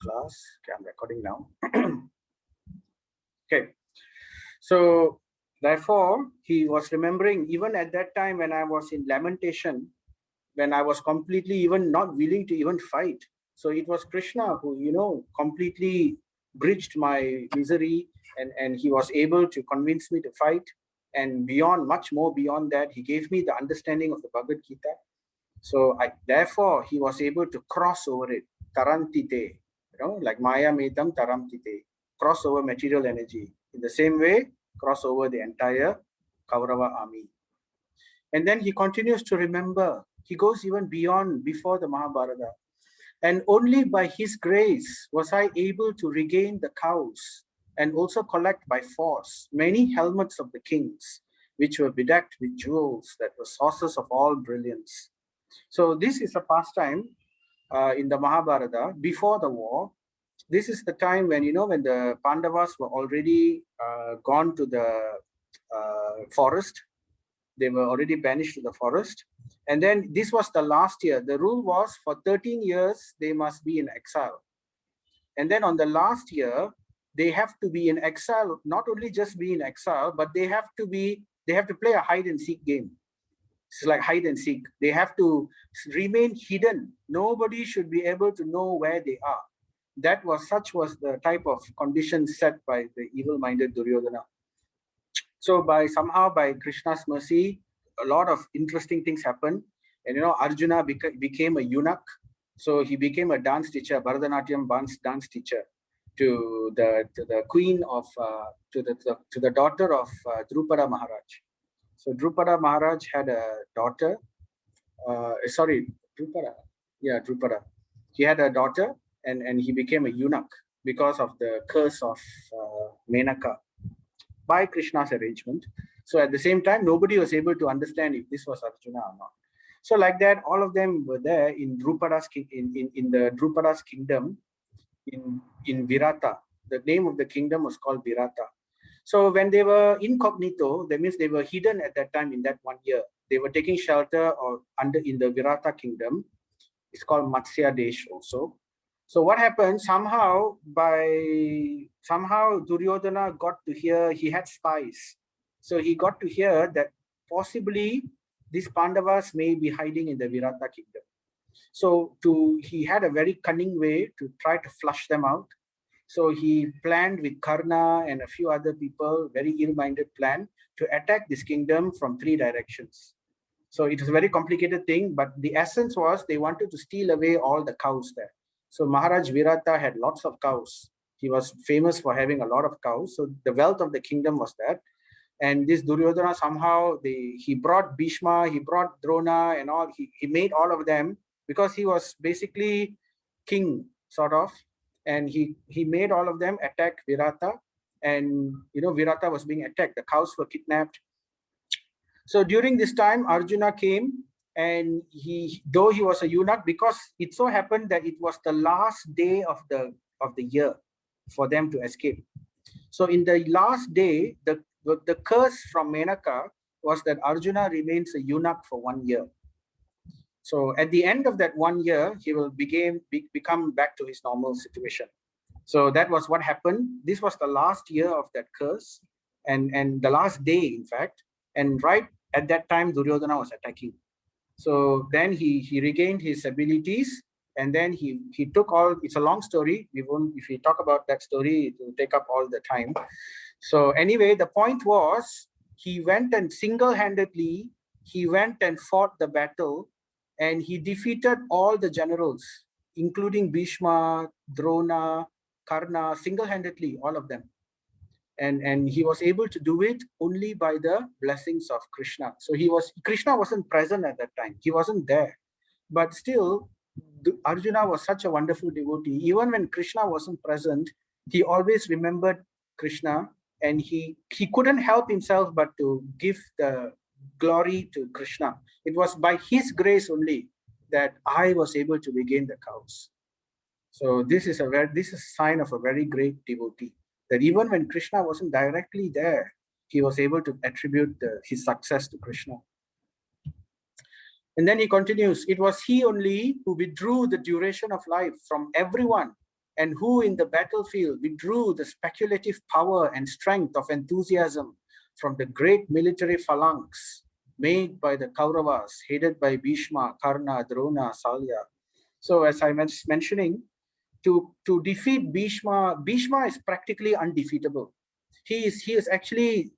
class. Okay, I'm recording now. Okay. So therefore, he was remembering even at that time when I was in lamentation, when I was completely even not willing to even fight. So it was Krishna who, completely bridged my misery, and he was able to convince me to fight. And beyond, much more beyond that, he gave me the understanding of the Bhagavad Gita. So therefore, he was able to cross over it, tarantite, like Maya Metam tarantite, cross over material energy. In the same way, cross over the entire Kaurava army. And then he continues to remember. He goes even beyond, before the Mahabharata. And only by his grace was I able to regain the cows and also collect by force many helmets of the kings, which were bedecked with jewels that were sources of all brilliance. So this is a pastime in the Mahabharata before the war. This is the time when, when the Pandavas were already gone to the forest. They were already banished to the forest. And then this was the last year. The rule was for 13 years, they must be in exile. And then on the last year, they have to be in exile, not only just be in exile, but they have to play a hide and seek game. It's like hide and seek. They have to remain hidden. Nobody should be able to know where they are. Such was the type of condition set by the evil-minded Duryodhana. So somehow by Krishna's mercy, a lot of interesting things happened. And Arjuna became a eunuch. So he became a dance teacher, Bharatanatyam dance teacher, to the queen of to the daughter of Drupada Maharaj. So Drupada Maharaj had a daughter. Drupada. Yeah, Drupada. He had a daughter, and he became a eunuch because of the curse of Menaka by Krishna's arrangement. So at the same time, nobody was able to understand if this was Arjuna or not. So like that, all of them were there in Drupada's in the Drupada's kingdom in Virata. The name of the kingdom was called Virata. So when they were incognito, that means they were hidden at that time in that 1 year. They were taking shelter in the Virata kingdom. It's called Matsya Desh also. So what happened? Somehow Duryodhana got to hear, he had spies. So he got to hear that possibly these Pandavas may be hiding in the Virata kingdom. So he had a very cunning way to try to flush them out. So he planned with Karna and a few other people, very ill-minded plan to attack this kingdom from 3 directions. So it was a very complicated thing, but the essence was they wanted to steal away all the cows there. So Maharaj Virata had lots of cows. He was famous for having a lot of cows. So the wealth of the kingdom was that. And this Duryodhana somehow, he brought Bhishma, he brought Drona and all. He made all of them because he was basically king, sort of. And he made all of them attack Virata. And, Virata was being attacked. The cows were kidnapped. So during this time, Arjuna came, and though he was a eunuch, because it so happened that it was the last day of the year for them to escape. So in the last day, the curse from Menaka was that Arjuna remains a eunuch for 1 year. So at the end of that 1 year, he will become back to his normal situation. So that was what happened. This was the last year of that curse, and the last day, in fact. And right at that time, Duryodhana was attacking. So then he regained his abilities, and then he took all. It's a long story. If we talk about that story, it will take up all the time. So anyway, the point was, he went and single-handedly, he went and fought the battle, and he defeated all the generals, including Bhishma, Drona, Karna, single-handedly, all of them. And he was able to do it only by the blessings of Krishna. So Krishna wasn't present at that time. He wasn't there. But still, Arjuna was such a wonderful devotee. Even when Krishna wasn't present, he always remembered Krishna, and he couldn't help himself but to give the glory to Krishna. It was by his grace only that I was able to regain the cows. So this is a sign of a very great devotee, that even when Krishna wasn't directly there, he was able to attribute his success to Krishna. And then he continues, it was he only who withdrew the duration of life from everyone and who in the battlefield withdrew the speculative power and strength of enthusiasm from the great military phalanx made by the Kauravas, headed by Bhishma, Karna, Drona, Salya. So as I was mentioning, to defeat Bhishma, Bhishma is practically undefeatable. He is actually,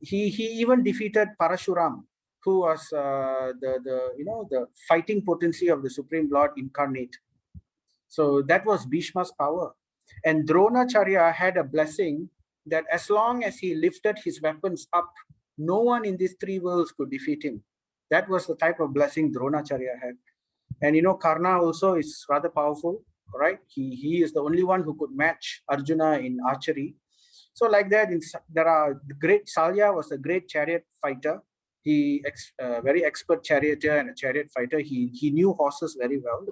he even defeated Parashuram, who was the fighting potency of the Supreme Lord incarnate. So that was Bhishma's power. And Dronacharya had a blessing that as long as he lifted his weapons up, no one in these three worlds could defeat him. That was the type of blessing Dronacharya had. And Karna also is rather powerful, right? He is the only one who could match Arjuna in archery. So like that, there are the great Salya was a great chariot fighter. He very expert charioteer and a chariot fighter. He knew horses very well.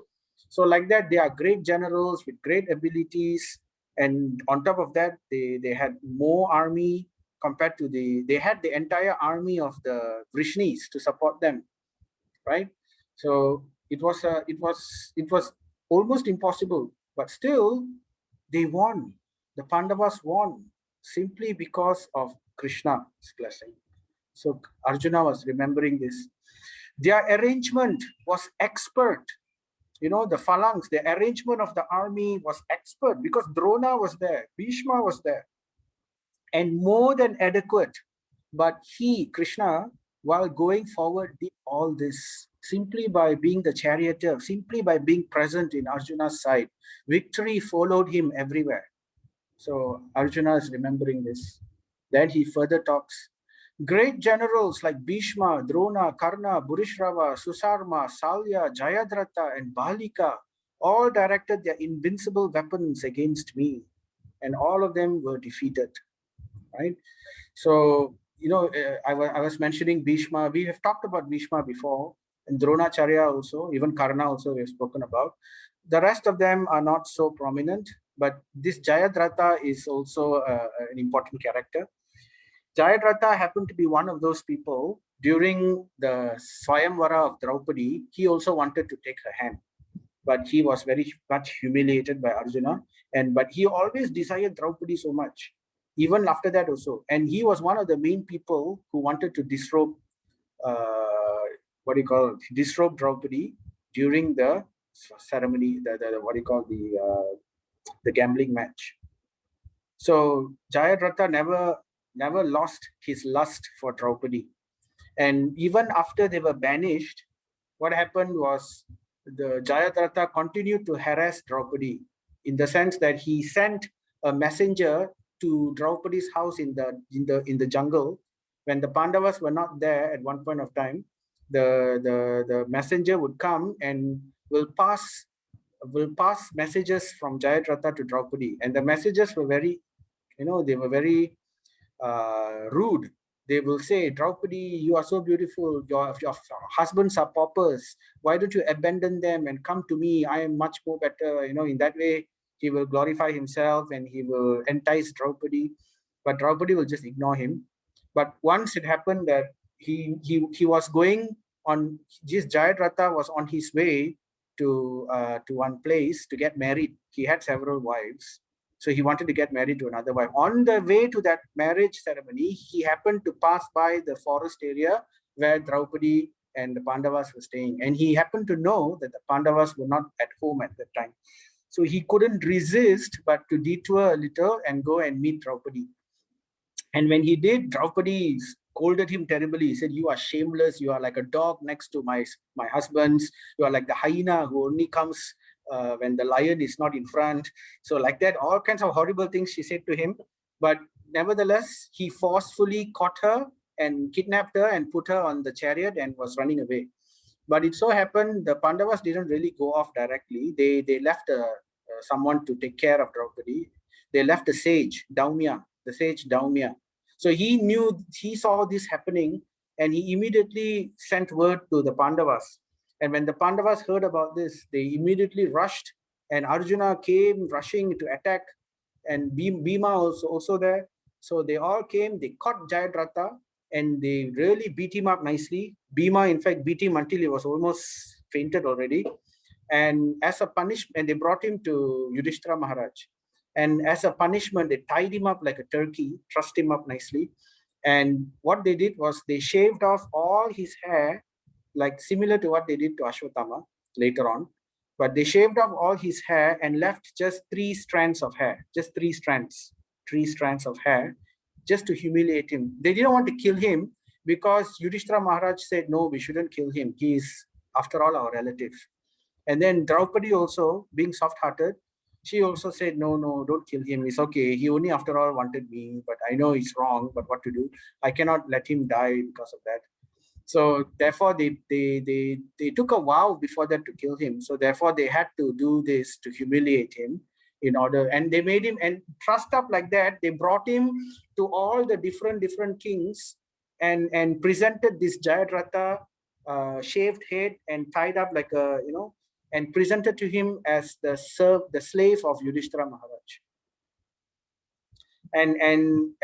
So like that, they are great generals with great abilities. And on top of that, they had more army compared to they had the entire army of the Vrishnis to support them, right? So it was almost impossible, but still they won. The Pandavas won simply because of Krishna's blessing. So Arjuna was remembering this. Their arrangement was expert. The phalanx, the arrangement of the army was expert because Drona was there, Bhishma was there, and more than adequate. But he, Krishna, while going forward, did all this simply by being the charioteer, simply by being present in Arjuna's side. Victory followed him everywhere. So Arjuna is remembering this. Then he further talks. Great generals like Bhishma, Drona, Karna, Bhurishrava, Susarma, Salya, Jayadratha, and Balika all directed their invincible weapons against me, and all of them were defeated. Right? So, I was mentioning Bhishma. We have talked about Bhishma before, and Dronacharya also, even Karna also we have spoken about. The rest of them are not so prominent, but this Jayadratha is also an important character. Jayadratha happened to be one of those people during the Swayamvara of Draupadi. He also wanted to take her hand, but he was very much humiliated by Arjuna. But he always desired Draupadi so much, even after that also. And he was one of the main people who wanted to disrobe, disrobe Draupadi during the ceremony, the gambling match. So Jayadratha never lost his lust for Draupadi. And even after they were banished, what happened was the Jayadratha continued to harass Draupadi in the sense that he sent a messenger to Draupadi's house in the jungle. When the Pandavas were not there at one point of time, the messenger would come and will pass messages from Jayadratha to Draupadi. And the messages were very, they were very rude. They will say, Draupadi, you are so beautiful. Your husbands are paupers. Why don't you abandon them and come to me? I am much more better. In that way, he will glorify himself and he will entice Draupadi. But Draupadi will just ignore him. But once it happened that he was going on, this Jayadratha was on his way to one place to get married. He had several wives. So he wanted to get married to another wife. On the way to that marriage ceremony, he happened to pass by the forest area where Draupadi and the Pandavas were staying. And he happened to know that the Pandavas were not at home at that time. So he couldn't resist but to detour a little and go and meet Draupadi. And when he did, Draupadi scolded him terribly. He said, you are shameless. You are like a dog next to my husband's. You are like the hyena who only comes when the lion is not in front. So like that, all kinds of horrible things she said to him. But nevertheless, he forcefully caught her and kidnapped her and put her on the chariot and was running away. But it so happened the Pandavas didn't really go off directly. They left someone to take care of Draupadi. They left a sage, Daumya, the sage Daumya. So he saw this happening and he immediately sent word to the Pandavas. And when the Pandavas heard about this, they immediately rushed and Arjuna came rushing to attack and Bhima was also there. So they all came, they caught Jayadratha and they really beat him up nicely. Bhima, in fact, beat him until he was almost fainted already. And as a punishment, and they brought him to Yudhishthira Maharaj. And as a punishment, they tied him up like a turkey, trussed him up nicely. And what they did was they shaved off all his hair, like similar to what they did to Ashwatthama later on. But they shaved off all his hair and left just 3 strands of hair, just 3 strands of hair, just to humiliate him. They didn't want to kill him because Yudhishthira Maharaj said, no, we shouldn't kill him. He is, after all, our relative. And then Draupadi also, being soft-hearted, she also said, no, no, don't kill him. It's okay. He only, after all, wanted me, but I know it's wrong, but what to do? I cannot let him die because of that. So therefore, they took a vow before that to kill him. So therefore, they had to do this to humiliate him in order, and they made him, and trussed up like that. They brought him to all the different kings, and presented this Jayadratha shaved head and tied up like a, and presented to him as the slave of Yudhishthira Maharaj. And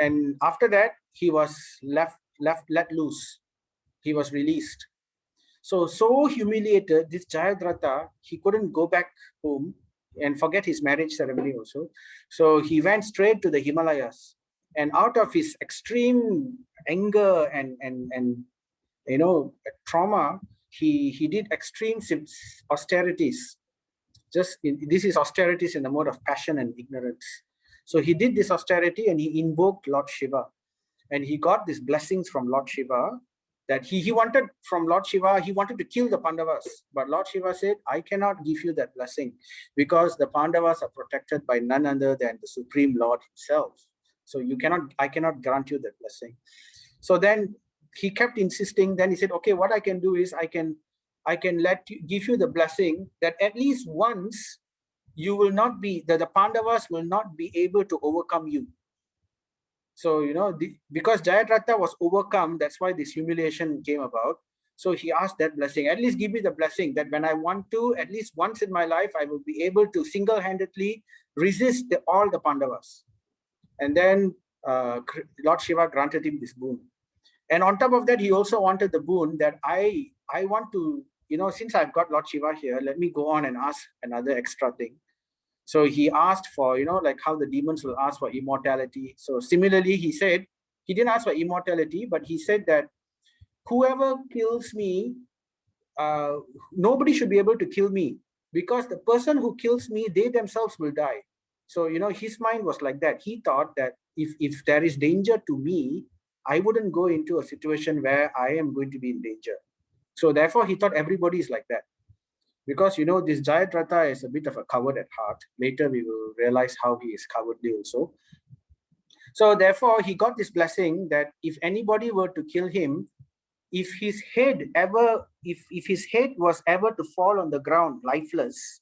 after that, he was let loose. He was released. So humiliated, this Jayadratha, he couldn't go back home and forget his marriage ceremony also. So he went straight to the Himalayas, and out of his extreme anger and trauma, he did extreme austerities. This is austerities in the mode of passion and ignorance. So he did this austerity, and he invoked Lord Shiva, and he got these blessings from Lord Shiva, that he wanted from Lord Shiva. He wanted to kill the Pandavas, but Lord Shiva said, I cannot give you that blessing, because the Pandavas are protected by none other than the Supreme Lord himself. So I cannot grant you that blessing. So then he kept insisting. Then he said, okay, what I can do is I can give you the blessing that at least once you will not be, the Pandavas will not be able to overcome you. So, because Jayadratha was overcome, that's why this humiliation came about. So he asked that blessing, at least give me the blessing that when I want to, at least once in my life, I will be able to single-handedly resist all the Pandavas. And then Lord Shiva granted him this boon. And on top of that, he also wanted the boon that I want to, since I've got Lord Shiva here, let me go on and ask another extra thing. So he asked for, like how the demons will ask for immortality. So similarly, he said, he didn't ask for immortality, but he said that whoever kills me, nobody should be able to kill me, because the person who kills me, they themselves will die. So, his mind was like that. He thought that if there is danger to me, I wouldn't go into a situation where I am going to be in danger. So therefore, he thought everybody is like that. Because, this Jayadratha is a bit of a coward at heart. Later, we will realize how he is cowardly also. So therefore, he got this blessing that if anybody were to kill him, if his head was ever to fall on the ground lifeless,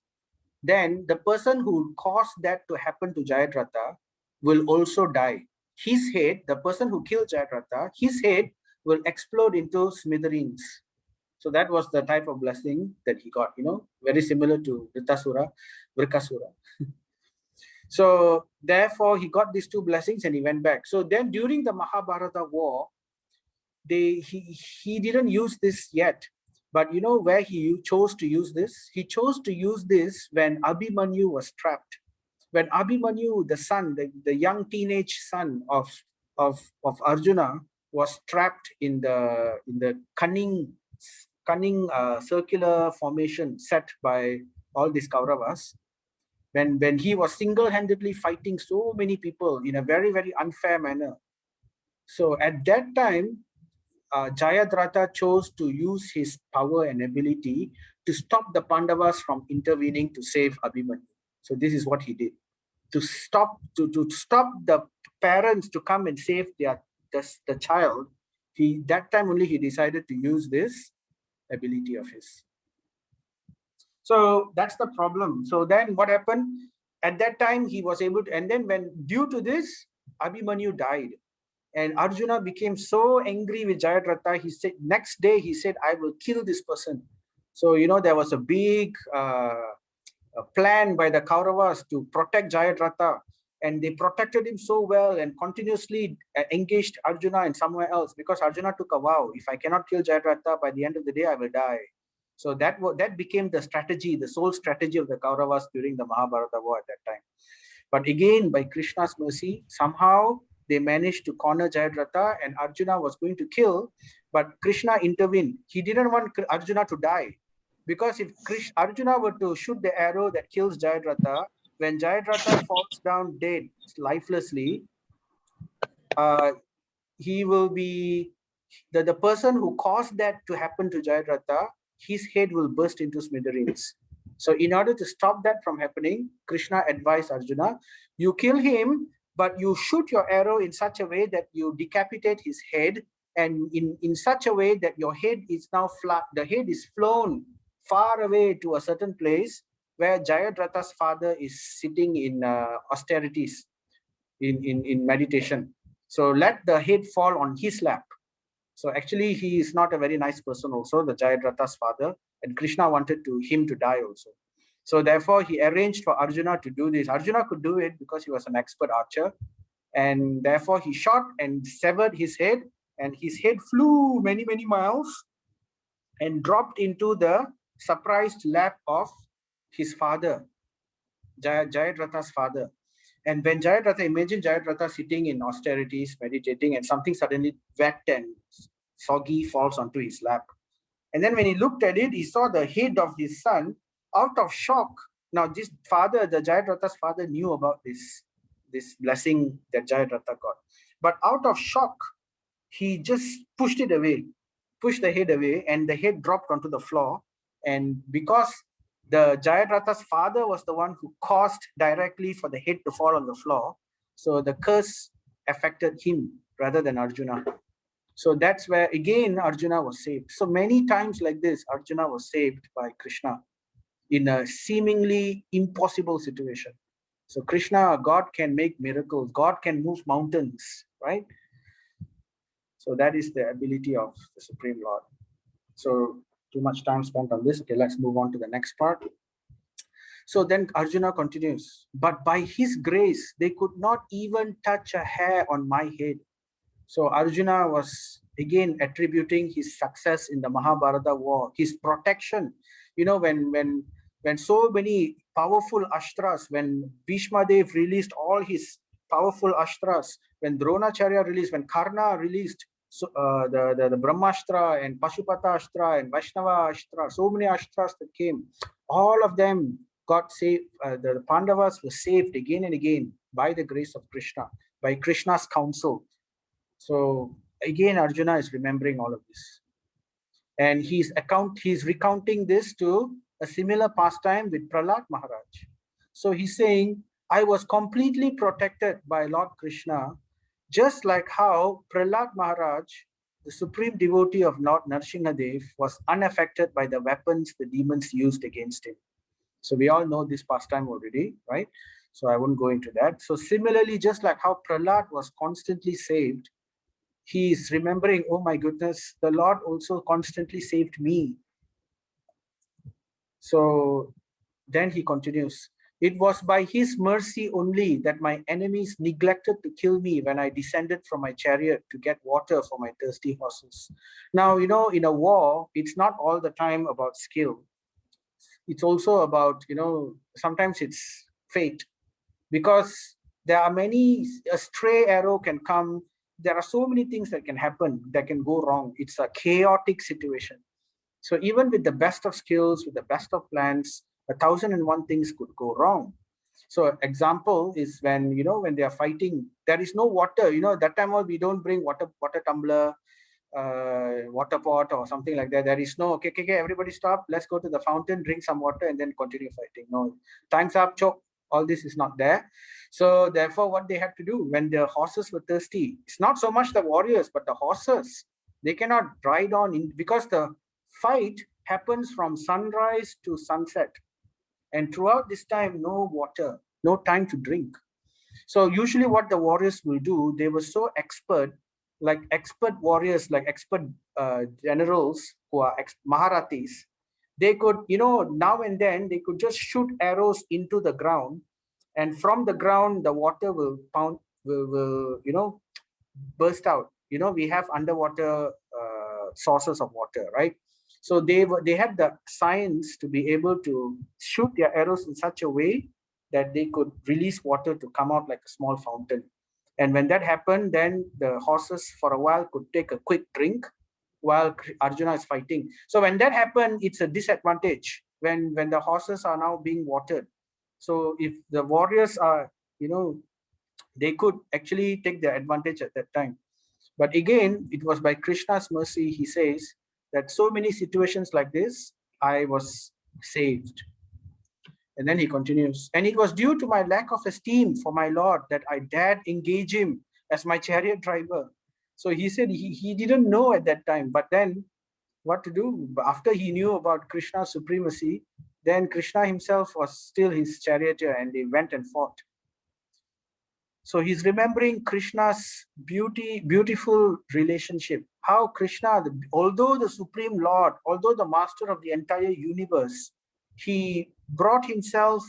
then the person who caused that to happen to Jayadratha will also die. His head, the person who killed Jayadratha, his head will explode into smithereens. So that was the type of blessing that he got, very similar to Vrikasura. So therefore, he got these 2 blessings and he went back. So then during the Mahabharata war, he didn't use this yet. But where he chose to use this? He chose to use this when Abhimanyu was trapped. When Abhimanyu, the son, the young teenage son of Arjuna, was trapped in the cunning circular formation set by all these Kauravas, when he was single-handedly fighting so many people in a very, very unfair manner. So at that time, Jayadratha chose to use his power and ability to stop the Pandavas from intervening to save Abhimanyu. So this is what he did. To stop the parents to come and save the child, that time only he decided to use this ability of his. So that's the problem. So then what happened? At that time, he was able to, and then due to this, Abhimanyu died. And Arjuna became so angry with Jayadratha, he said, next day, he said, I will kill this person. So, there was a big plan by the Kauravas to protect Jayadratha. And they protected him so well and continuously engaged Arjuna and somewhere else, because Arjuna took a vow, if I cannot kill Jayadratha, by the end of the day, I will die. So that became the strategy, the sole strategy of the Kauravas during the Mahabharata war at that time. But again, by Krishna's mercy, somehow they managed to corner Jayadratha, and Arjuna was going to kill, but Krishna intervened. He didn't want Arjuna to die, because if Arjuna were to shoot the arrow that kills Jayadratha, when Jayadratha falls down dead, lifelessly, uh, he will be the person who caused that to happen to Jayadratha, his head will burst into smithereens. So in order to stop that from happening, Krishna advised Arjuna, you kill him, but you shoot your arrow in such a way that you decapitate his head, and in such a way that your head is now flat, the head is flown far away to a certain place where Jayadratha's father is sitting in austerities, in meditation. So let the head fall on his lap. So actually, he is not a very nice person also, the Jayadratha's father, and Krishna wanted him to die also. So therefore, he arranged for Arjuna to do this. Arjuna could do it because he was an expert archer, and therefore he shot and severed his head, and his head flew many, many miles and dropped into the surprised lap of his father, Jayadratha's father. And when Jayadratha, imagine Jayadratha sitting in austerities, meditating, and something suddenly wet and soggy falls onto his lap. And then when he looked at it, he saw the head of his son. Out of shock, now this father, the Jayadratha's father, knew about this blessing that Jayadratha got. But out of shock, he just pushed it away, pushed the head away, and the head dropped onto the floor. And because the Jayadratha's father was the one who caused directly for the head to fall on the floor, so the curse affected him rather than Arjuna. So that's where again Arjuna was saved. So many times like this, Arjuna was saved by Krishna in a seemingly impossible situation. So Krishna, God can make miracles. God can move mountains, right? So that is the ability of the Supreme Lord. So too much time spent on this. Okay, let's move on to the next part. So then Arjuna continues, but by his grace, they could not even touch a hair on my head. So Arjuna was again attributing his success in the Mahabharata war, his protection. You know, when so many powerful Ashtras, when Bhishma Dev released all his powerful Ashtras, when Dronacharya released, when Karna released the Brahmastra and Pashupata Ashtra and Vaishnava Ashtra, so many Ashtras that came, all of them got saved. The Pandavas were saved again and again by the grace of Krishna, by Krishna's counsel. So again, Arjuna is remembering all of this. And he's recounting this to a similar pastime with Prahlad Maharaj. So he's saying, I was completely protected by Lord Krishna, just like how Prahlad Maharaj, the supreme devotee of Lord Nrsimhadev, was unaffected by the weapons the demons used against him. So we all know this pastime already, right? So I won't go into that. So similarly, just like how Prahlad was constantly saved, he is remembering, oh my goodness, the Lord also constantly saved me. So then he continues, it was by his mercy only that my enemies neglected to kill me when I descended from my chariot to get water for my thirsty horses. Now, you know, in a war, it's not all the time about skill. It's also about, you know, sometimes it's fate, because there are many, a stray arrow can come. There are so many things that can happen, that can go wrong. It's a chaotic situation. So even with the best of skills, with the best of plans, 1,001 things could go wrong. So example is when, you know, when they are fighting, there is no water. You know, that time we don't bring water tumbler, water pot or something like that. There is no, okay, everybody stop. Let's go to the fountain, drink some water, and then continue fighting. No, time's up, choke. All this is not there. So therefore, what they had to do when the horses were thirsty, it's not so much the warriors, but the horses. They cannot ride on because the fight happens from sunrise to sunset. And throughout this time, no water, no time to drink. So usually what the warriors will do, they were so expert, like expert warriors, like expert generals who are Maharathis. They could, you know, now and then they could just shoot arrows into the ground, and from the ground the water will you know, burst out. You know, we have underwater sources of water, right? So they had the science to be able to shoot their arrows in such a way that they could release water to come out like a small fountain. And when that happened, then the horses for a while could take a quick drink while Arjuna is fighting. So when that happened, it's a disadvantage when the horses are now being watered. So if the warriors are, they could actually take the advantage at that time. But again, it was by Krishna's mercy, he says, that so many situations like this, I was saved. And then he continues, and it was due to my lack of esteem for my Lord that I dared engage him as my chariot driver. So he said he didn't know at that time, but then what to do? After he knew about Krishna's supremacy, then Krishna himself was still his charioteer and they went and fought. So he's remembering Krishna's beautiful relationship. How Krishna, although the Supreme Lord, although the master of the entire universe, he brought himself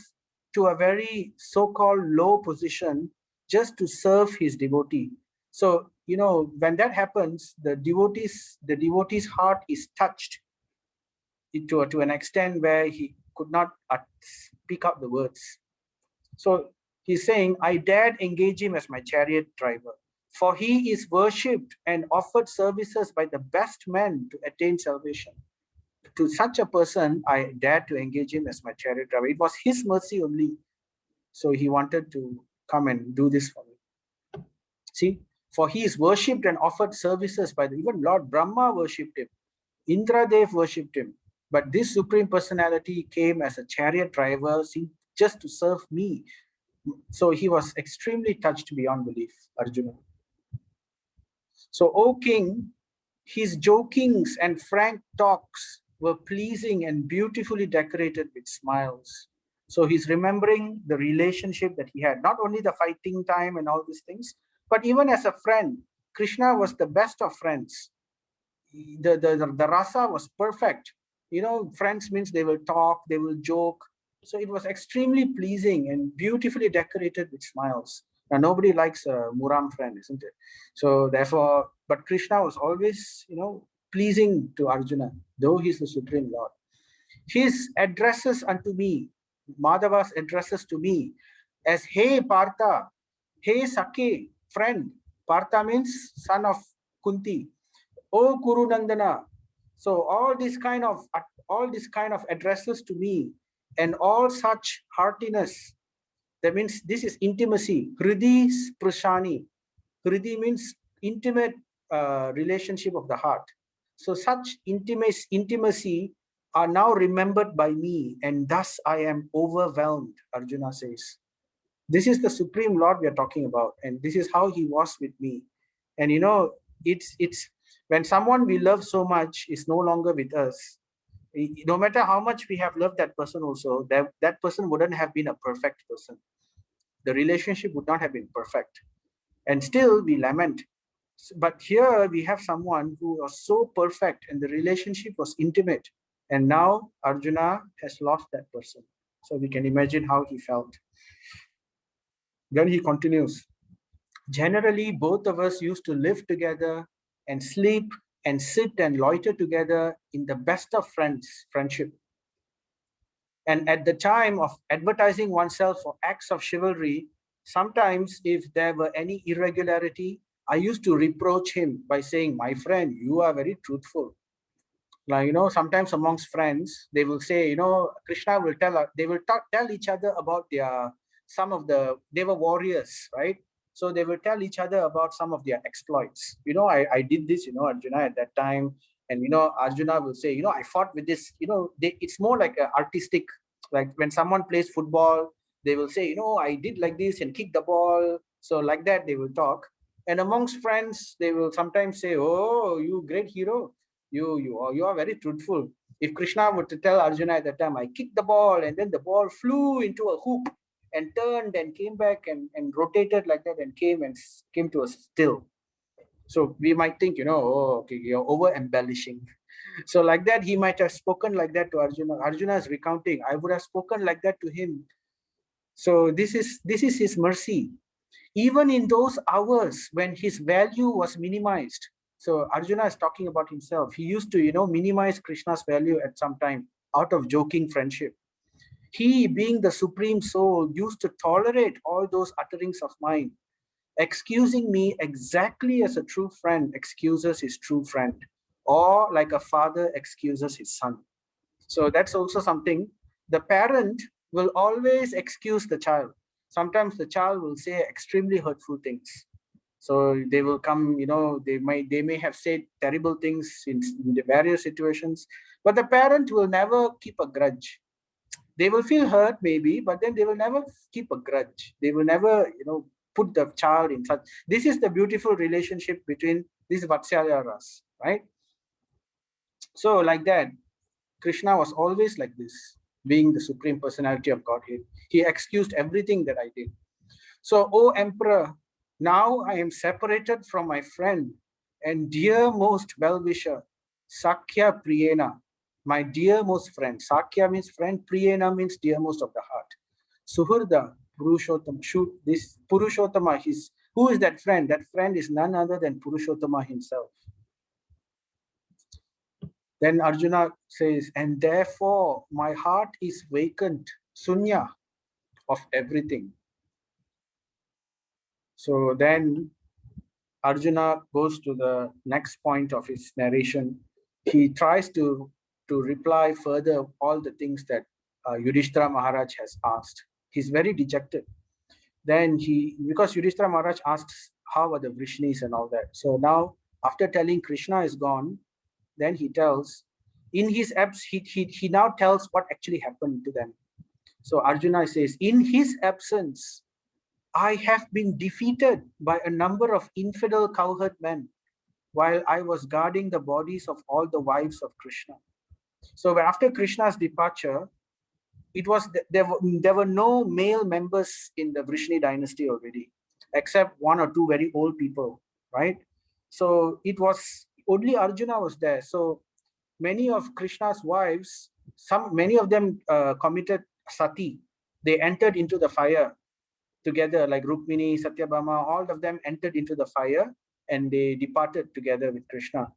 to a very so-called low position just to serve his devotee. So, when that happens, the devotee's heart is touched to an extent where he could not speak out the words. So he's saying, I dared engage him as my chariot driver, for he is worshipped and offered services by the best men to attain salvation. To such a person, I dared to engage him as my chariot driver. It was his mercy only. So he wanted to come and do this for me. See, for he is worshipped and offered services by even Lord Brahma worshipped him. Indradev worshipped him. But this Supreme Personality came as a chariot driver just to serve me. So he was extremely touched beyond belief, Arjuna. So, O king, his jokings and frank talks were pleasing and beautifully decorated with smiles. So he's remembering the relationship that he had, not only the fighting time and all these things, but even as a friend. Krishna was the best of friends. The rasa was perfect. Friends means they will talk, they will joke. So it was extremely pleasing and beautifully decorated with smiles. Now nobody likes a muram friend, isn't it? So therefore, but Krishna was always, pleasing to Arjuna, though he's the Supreme Lord. His addresses unto me, Madhava's addresses to me, as Hey Partha, Hey Sakhe, friend. Partha means son of Kunti. O Kuru Nandana. So all this kind of addresses to me and all such heartiness. That means this is intimacy. Hridi Sprashani. Hridi means intimate relationship of the heart. So such intimacy are now remembered by me, and thus I am overwhelmed, Arjuna says. This is the Supreme Lord we are talking about, and this is how he was with me. And it's when someone we love so much is no longer with us, no matter how much we have loved that person also, that person wouldn't have been a perfect person. The relationship would not have been perfect. And still we lament. But here we have someone who was so perfect and the relationship was intimate. And now Arjuna has lost that person. So we can imagine how he felt. Then he continues. Generally, both of us used to live together and sleep and sit and loiter together in the best of friendship. And at the time of advertising oneself for acts of chivalry, sometimes if there were any irregularity, I used to reproach him by saying, my friend, you are very truthful. Now, sometimes amongst friends, they will say, Krishna will they will tell each other about they were warriors, right? So they will tell each other about some of their exploits. I did this, Arjuna at that time. And, Arjuna will say, I fought with this, it's more like an artistic, like when someone plays football, they will say, I did like this and kick the ball. So like that, they will talk. And amongst friends, they will sometimes say, oh, you great hero. You are very truthful. If Krishna were to tell Arjuna at that time, I kicked the ball and then the ball flew into a hoop and turned and came back and rotated like that and came to a still. So we might think, oh, okay, you're over embellishing. So like that, he might have spoken like that to Arjuna. Arjuna is recounting, I would have spoken like that to him. So this is his mercy. Even in those hours when his value was minimized, So Arjuna is talking about himself. He used to, minimize Krishna's value at some time out of joking friendship. He, being the supreme soul, used to tolerate all those utterings of mine, excusing me exactly as a true friend excuses his true friend, or like a father excuses his son. So that's also something. The parent will always excuse the child. Sometimes the child will say extremely hurtful things. So they will come, they may have said terrible things in the various situations, but the parent will never keep a grudge. They will feel hurt maybe, but then they will never keep a grudge. They will never, put the child in such. This is the beautiful relationship between these Vatsalya ras, right? So like that, Krishna was always like this, being the supreme personality of Godhead. He excused everything that I did. So, O Emperor, now I am separated from my friend and dearmost well-wisher, Sakya Priyena, my dearmost friend. Sakya means friend, Priyena means dearmost of the heart. Suhurda, Purushottama, this Purushottama, who is that friend? That friend is none other than Purushottama himself. Then Arjuna says, and therefore my heart is vacant, sunya, of everything. So then Arjuna goes to the next point of his narration. He tries to reply further all the things that Yudhishthira Maharaj has asked. He's very dejected. Then because Yudhishthira Maharaj asks, how are the Vrishnis and all that. So now, after telling Krishna is gone, then he tells, in his he now tells what actually happened to them. So Arjuna says, in his absence, I have been defeated by a number of infidel cowherd men while I was guarding the bodies of all the wives of Krishna. So after Krishna's departure, there were no male members in the Vrishni dynasty already, except one or two very old people, right? So it was only Arjuna was there. So many of Krishna's wives, many of them committed sati. They entered into the fire together, like Rukmini, Satyabhama, all of them entered into the fire and they departed together with Krishna.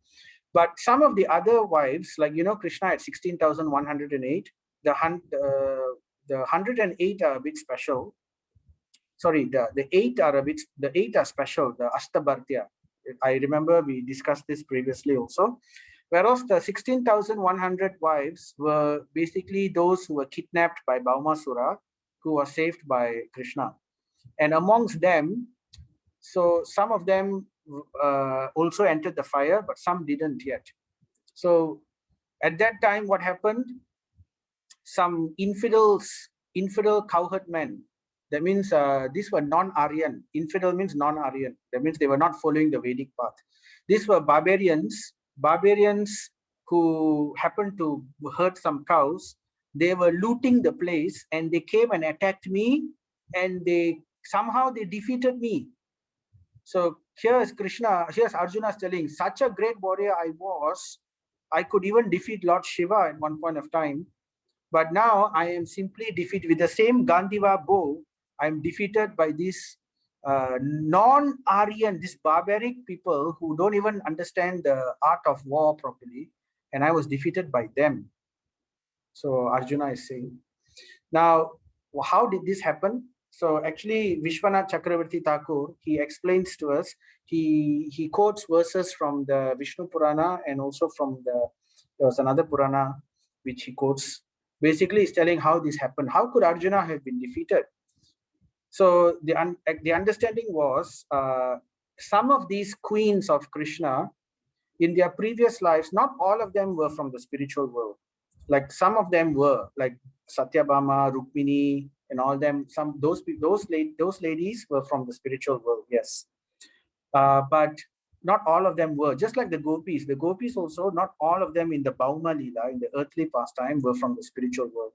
But some of the other wives, like, Krishna had 16,108, the 108 are a bit special. Sorry, the eight are special, the Ashtabhartya. I remember we discussed this previously also. Whereas the 16,100 wives were basically those who were kidnapped by Baumasura, who were saved by Krishna. And amongst them, so some of them also entered the fire, but some didn't yet. So at that time, what happened? Some infidel cowherd men. That means these were non-Aryan. Infidel means non-Aryan. That means they were not following the Vedic path. These were barbarians who happened to herd some cows. They were looting the place and they came and attacked me, and somehow they defeated me. So here's Arjuna telling, such a great warrior I could even defeat Lord Shiva at one point of time. But now I am simply defeated with the same Gandiva bow. I'm defeated by these non-Aryan, these barbaric people who don't even understand the art of war properly. And I was defeated by them. So Arjuna is saying. Now, how did this happen? So actually, Vishwanath Chakravarti Thakur, he explains to us, he quotes verses from the Vishnu Purana and also from there was another Purana which he quotes. Basically, he's telling how this happened. How could Arjuna have been defeated? So the understanding was some of these queens of Krishna in their previous lives, not all of them were from the spiritual world. Like some of them were, like Satyabhama, Rukmini, and all them. Those ladies were from the spiritual world, yes. But not all of them were. Just like the gopis. The gopis also, not all of them in the Bauma Leela, in the earthly pastime, were from the spiritual world.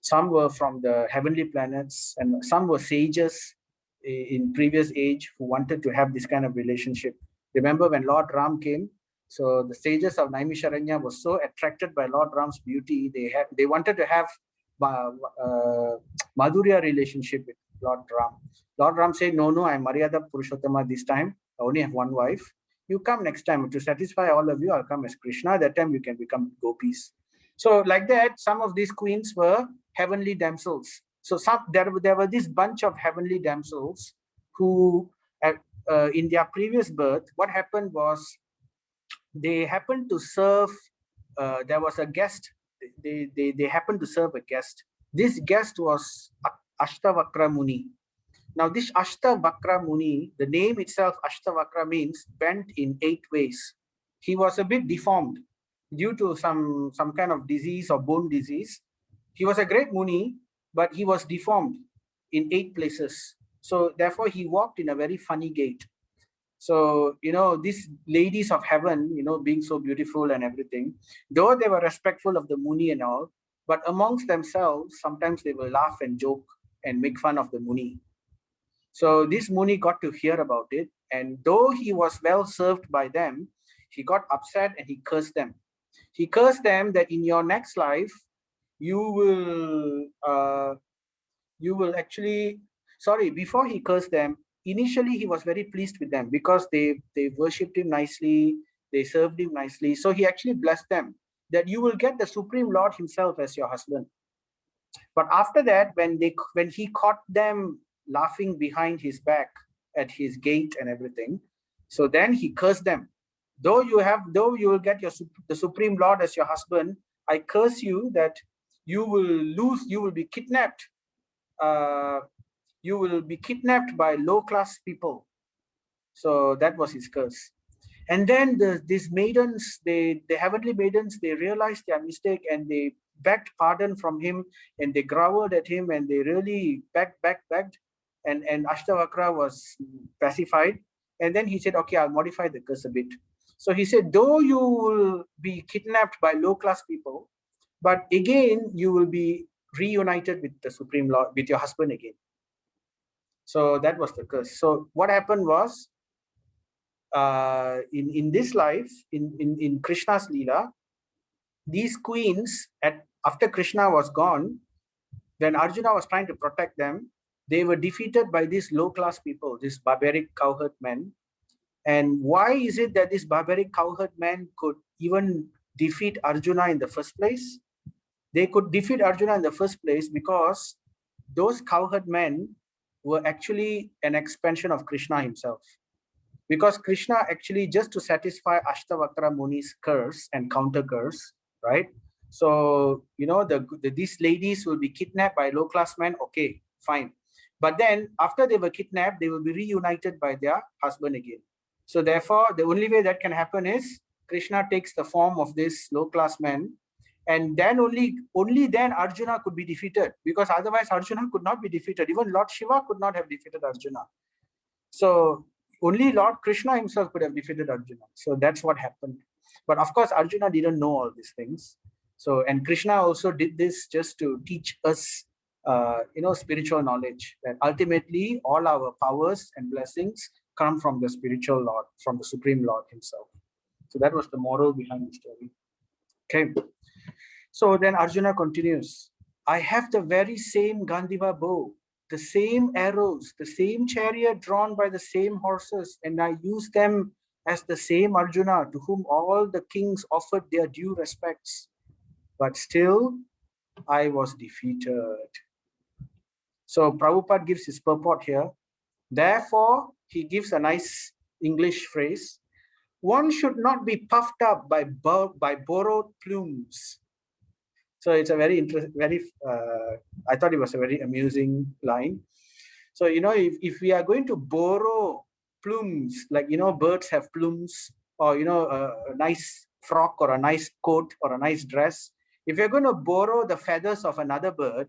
Some were from the heavenly planets, and some were sages in previous age who wanted to have this kind of relationship. Remember when Lord Ram came? So the sages of Naimisharanya were so attracted by Lord Ram's beauty, they wanted to have Madhurya relationship with Lord Ram. Lord Ram said, no, I'm Maryada Purushottama this time. I only have one wife. You come next time to satisfy all of you. I'll come as Krishna. That time you can become gopis. So like that, some of these queens were heavenly damsels. So there were this bunch of heavenly damsels who, in their previous birth, what happened was they happened to serve. There was a guest. They happened to serve a guest. This guest was Ashtavakra Muni. Now, this Ashtavakra Muni, the name itself, Ashtavakra, means bent in 8 ways. He was a bit deformed due to some kind of disease or bone disease. He was a great Muni, but he was deformed in 8 places. So therefore, he walked in a very funny gait. So, these ladies of heaven, being so beautiful and everything, though they were respectful of the Muni and all, but amongst themselves, sometimes they will laugh and joke and make fun of the Muni. So this Muni got to hear about it, and though he was well served by them, he got upset and he cursed them. He cursed them that in your next life, you will actually, sorry, before he cursed them, initially he was very pleased with them because they worshipped him nicely, they served him nicely. So he actually blessed them that you will get the Supreme Lord himself as your husband. But after that, when he caught them laughing behind his back at his gate and everything, so then he cursed them. Though you will get the Supreme Lord as your husband, I curse you that you will be kidnapped. You will be kidnapped by low-class people. So that was his curse. And then these maidens, the heavenly maidens, they realized their mistake and they begged pardon from him, and they groveled at him, and they really begged. And Ashtavakra was pacified. And then he said, okay, I'll modify the curse a bit. So he said, though you will be kidnapped by low-class people, but again, you will be reunited with the Supreme Lord, with your husband again. So that was the curse. So what happened was, in this life, in Krishna's Leela, these queens, after Krishna was gone, when Arjuna was trying to protect them, they were defeated by these low-class people, these barbaric cowherd men. And why is it that these barbaric cowherd men could even defeat Arjuna in the first place? They could defeat Arjuna in the first place because those cowherd men were actually an expansion of Krishna himself. Because Krishna actually, just to satisfy Ashtavakra Muni's curse and counter curse, right? So, these ladies will be kidnapped by low-class men, okay, fine. But then after they were kidnapped, they will be reunited by their husband again. So therefore, the only way that can happen is Krishna takes the form of this low-class man, and then only then Arjuna could be defeated, because otherwise Arjuna could not be defeated. Even Lord Shiva could not have defeated Arjuna. So only Lord Krishna himself could have defeated Arjuna. So that's what happened. But of course, Arjuna didn't know all these things. So, and Krishna also did this just to teach us, spiritual knowledge, that ultimately all our powers and blessings come from the spiritual Lord, from the Supreme Lord himself. So that was the moral behind the story. Okay. So then Arjuna continues, I have the very same Gandiva bow, the same arrows, the same chariot drawn by the same horses, and I use them as the same Arjuna to whom all the kings offered their due respects. But still, I was defeated. So Prabhupada gives his purport here. Therefore, he gives a nice English phrase. One should not be puffed up by borrowed plumes. So it's a very interesting, I thought it was a very amusing line. So, if we are going to borrow plumes, like, birds have plumes, or, a nice frock or a nice coat or a nice dress. If you're going to borrow the feathers of another bird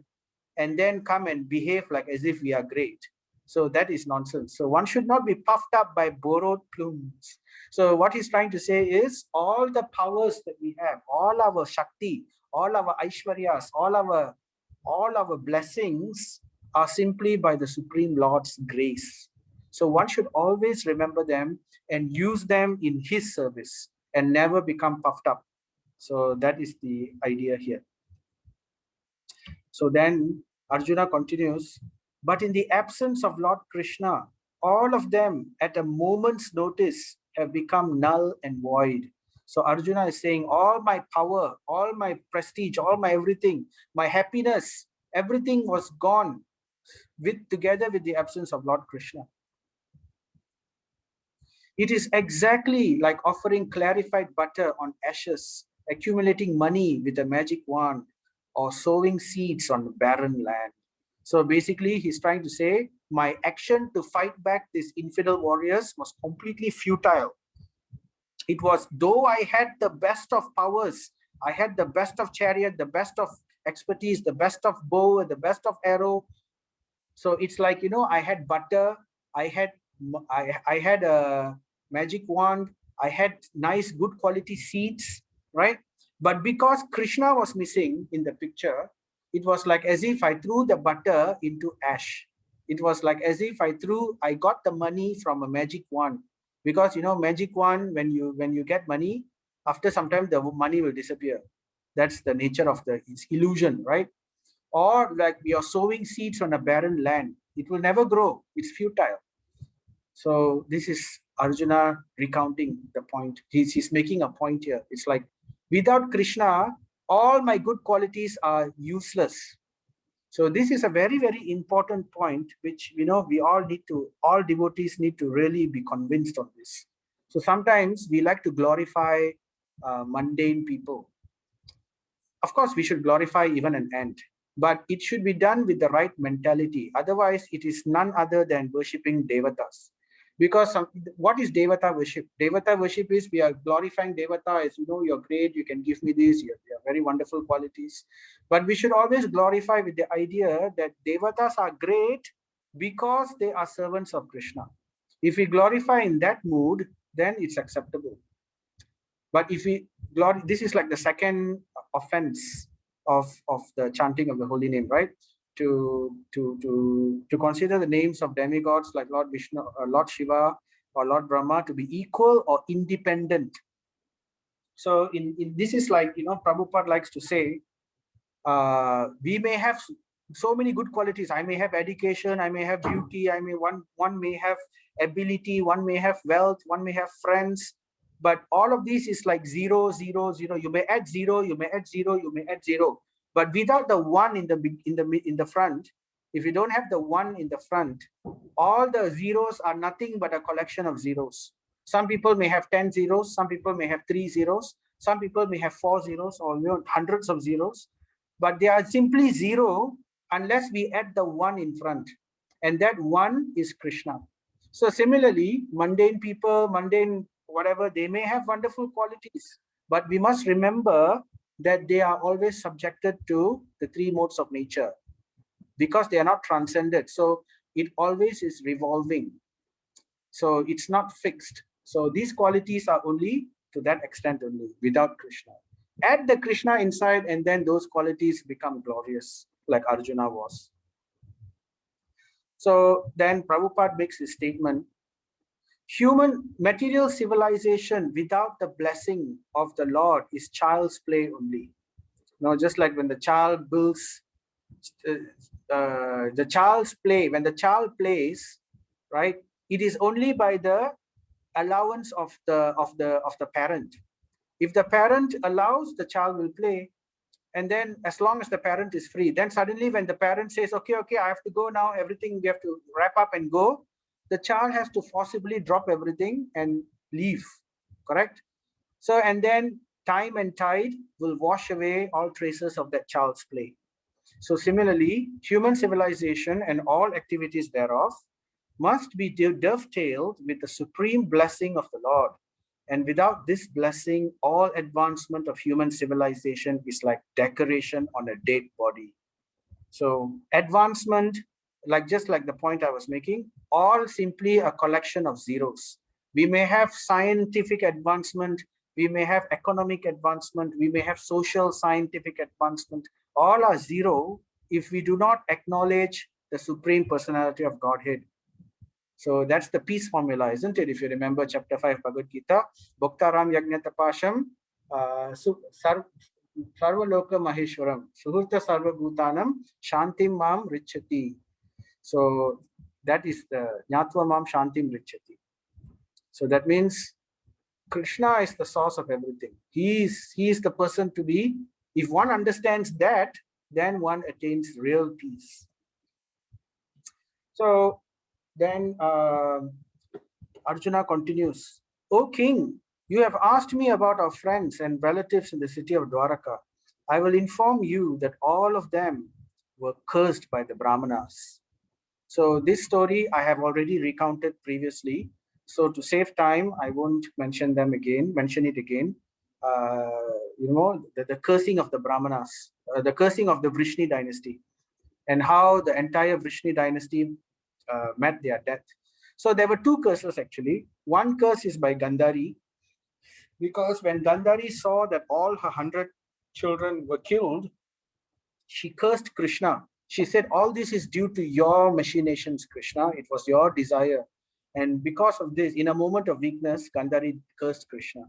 and then come and behave like as if we are great, so that is nonsense. So one should not be puffed up by borrowed plumes. So what he's trying to say is, all the powers that we have, all our Shakti, all our Aishwaryas, all our blessings are simply by the Supreme Lord's grace. So one should always remember them and use them in his service and never become puffed up. So that is the idea here. So then Arjuna continues, but in the absence of Lord Krishna, all of them at a moment's notice have become null and void. So Arjuna is saying, all my power, all my prestige, all my everything, my happiness, everything was gone together with the absence of Lord Krishna. It is exactly like offering clarified butter on ashes, accumulating money with a magic wand, or sowing seeds on barren land. So basically, he's trying to say, my action to fight back these infidel warriors was completely futile. It was, though I had the best of powers, I had the best of chariot, the best of expertise, the best of bow, the best of arrow. So it's like, I had butter, I had I had a magic wand, I had nice good quality seeds, right? But because Krishna was missing in the picture, it was like as if I threw the butter into ash. It was like as if I got the money from a magic wand. Because magic wand, when you get money, after some time the money will disappear. That's the nature of it's illusion, right? Or like we are sowing seeds on a barren land, it will never grow, it's futile. So this is Arjuna recounting the point. He's making a point here. It's like, without Krishna, all my good qualities are useless. So this is a very, very important point, which all devotees need to really be convinced of this. So sometimes we like to glorify mundane people. Of course, we should glorify even an ant, but it should be done with the right mentality. Otherwise, it is none other than worshipping devatas. Because what is devata worship? Devata worship is we are glorifying devata as, you're great, you can give me this, you have very wonderful qualities. But we should always glorify with the idea that devatas are great because they are servants of Krishna. If we glorify in that mood, then it's acceptable. But if we this is like the second offense of the chanting of the holy name, right? To consider the names of demigods like Lord Vishnu, Lord Shiva, or Lord Brahma to be equal or independent. So in this is like, Prabhupada likes to say, we may have so many good qualities. I may have education, I may have beauty, one may have ability, one may have wealth, one may have friends, but all of these is like 0, 0, 0. You may add 0, you may add 0, you may add 0, but without the one in the front, if you don't have the one in the front, all the zeros are nothing but a collection of zeros. Some people may have 10 zeros, some people may have 3 zeros, some people may have 4 zeros, or hundreds of zeros, but they are simply 0 unless we add the one in front, and that one is Krishna. So similarly, mundane people, mundane whatever, they may have wonderful qualities, but we must remember that they are always subjected to the 3 modes of nature because they are not transcended. So it always is revolving. So it's not fixed. So these qualities are only to that extent only, without Krishna. Add the Krishna inside, and then those qualities become glorious, like Arjuna was. So then Prabhupada makes his statement, human material civilization without the blessing of the Lord is child's play only. Just like when the child builds, the child's play, when the child plays, right, it is only by the allowance of the parent. If the parent allows, the child will play. And then as long as the parent is free, then suddenly when the parent says, okay, I have to go now, everything, we have to wrap up and go, the child has to forcibly drop everything and leave, correct? So, and then time and tide will wash away all traces of that child's play. So similarly, human civilization and all activities thereof must be dovetailed with the supreme blessing of the Lord. And without this blessing, all advancement of human civilization is like decoration on a dead body. So advancement, just like the point I was making, all simply a collection of zeros. We may have scientific advancement, we may have economic advancement, we may have social scientific advancement, all are zero if we do not acknowledge the Supreme Personality of Godhead. So that's the peace formula, isn't it? If you remember chapter 5 Bhagavad Gita, Bhaktaram Yagnatapasham, Sarvaloka Maheshwaram, Suhurta Sarvabhutanam, Shantim Mam Richati. So that is the Nyatva Mam Shantim Richati. So that means Krishna is the source of everything. He is the person to be. If one understands that, then one attains real peace. So then Arjuna continues, O king, you have asked me about our friends and relatives in the city of Dwaraka. I will inform you that all of them were cursed by the Brahmanas. So this story I have already recounted previously. So to save time, I won't mention it again. The cursing of the Brahmanas, the cursing of the Vrishni dynasty, and how the entire Vrishni dynasty met their death. So there were two curses actually. One curse is by Gandhari, because when Gandhari saw that all her 100 children were killed, she cursed Krishna. She said, all this is due to your machinations, Krishna. It was your desire. And because of this, in a moment of weakness, Gandhari cursed Krishna.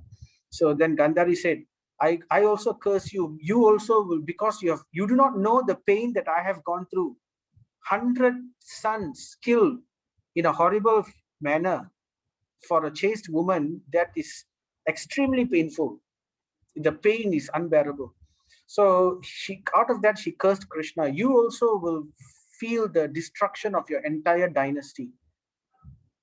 So then Gandhari said, I also curse you. You also will, because you do not know the pain that I have gone through. 100 sons killed in a horrible manner for a chaste woman, that is extremely painful. The pain is unbearable. So out of that, she cursed Krishna. You also will feel the destruction of your entire dynasty.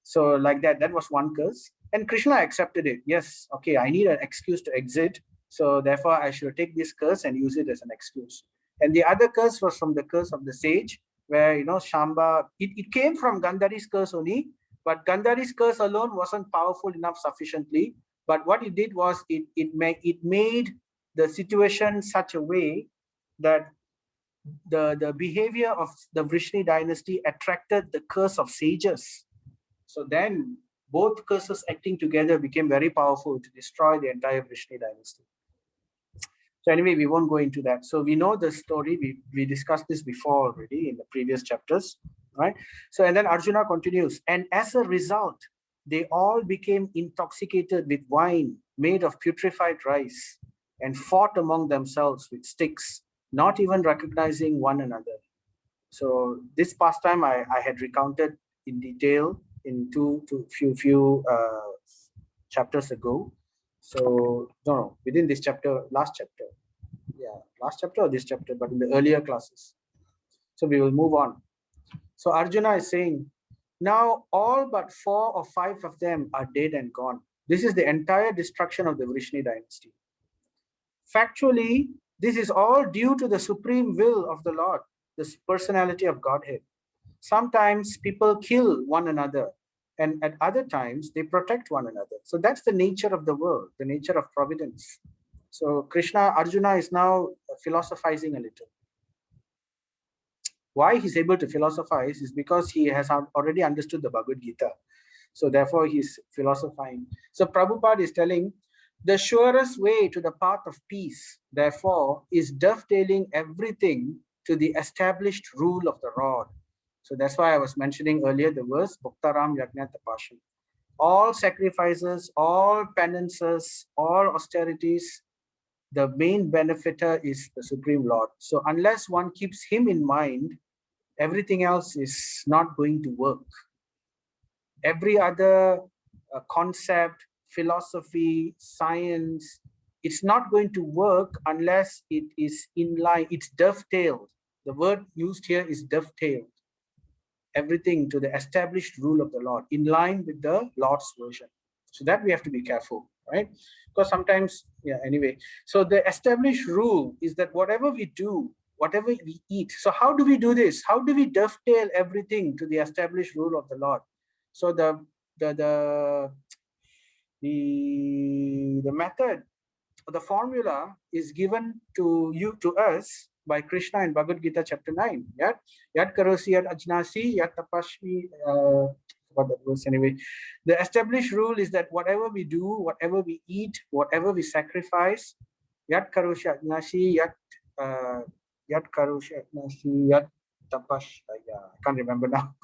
So like that was one curse. And Krishna accepted it. Yes, okay, I need an excuse to exit. So therefore, I should take this curse and use it as an excuse. And the other curse was from the curse of the sage, where, Shamba, it came from Gandhari's curse only, but Gandhari's curse alone wasn't powerful enough sufficiently. But what it did was it made the situation such a way that the behavior of the Vrishni dynasty attracted the curse of sages. So then both curses acting together became very powerful to destroy the entire Vrishni dynasty. So anyway, we won't go into that. So we know the story. We discussed this before already in the previous chapters, right? So and then Arjuna continues, and as a result, they all became intoxicated with wine made of putrefied rice and fought among themselves with sticks, not even recognizing one another. So this pastime I had recounted in detail in few chapters ago. So no, within this chapter, last chapter, last chapter or this chapter, but in the earlier classes. So we will move on. So Arjuna is saying, now all but 4 or 5 of them are dead and gone. This is the entire destruction of the Vrishni dynasty. Factually, this is all due to the supreme will of the Lord, the personality of Godhead. Sometimes people kill one another, and at other times they protect one another. So that's the nature of the world, the nature of providence. So Arjuna is now philosophizing a little. Why he's able to philosophize is because he has already understood the Bhagavad Gita. So therefore he's philosophizing. So Prabhupada is telling, the surest way to the path of peace, therefore, is dovetailing everything to the established rule of the rod. So that's why I was mentioning earlier the verse, Bhaktaram Yajna Tapasham. All sacrifices, all penances, all austerities, the main benefactor is the Supreme Lord. So unless one keeps him in mind, everything else is not going to work. Every other concept, philosophy, science, it's not going to work unless it is in line, it's dovetailed. The word used here is dovetailed. Everything to the established rule of the Lord, in line with the Lord's version. So that we have to be careful, right? Because sometimes, anyway. So the established rule is that whatever we do, whatever we eat. So how do we do this? How do we dovetail everything to the established rule of the Lord? So the method, the formula is given to us by Krishna in Bhagavad Gita chapter 9. Yat karosi yat ajnasi yat tapashmi. What that was anyway. The established rule is that whatever we do, whatever we eat, whatever we sacrifice, yat karosi ajnasi yat karosi ajnasi yat tapash. I can't remember now.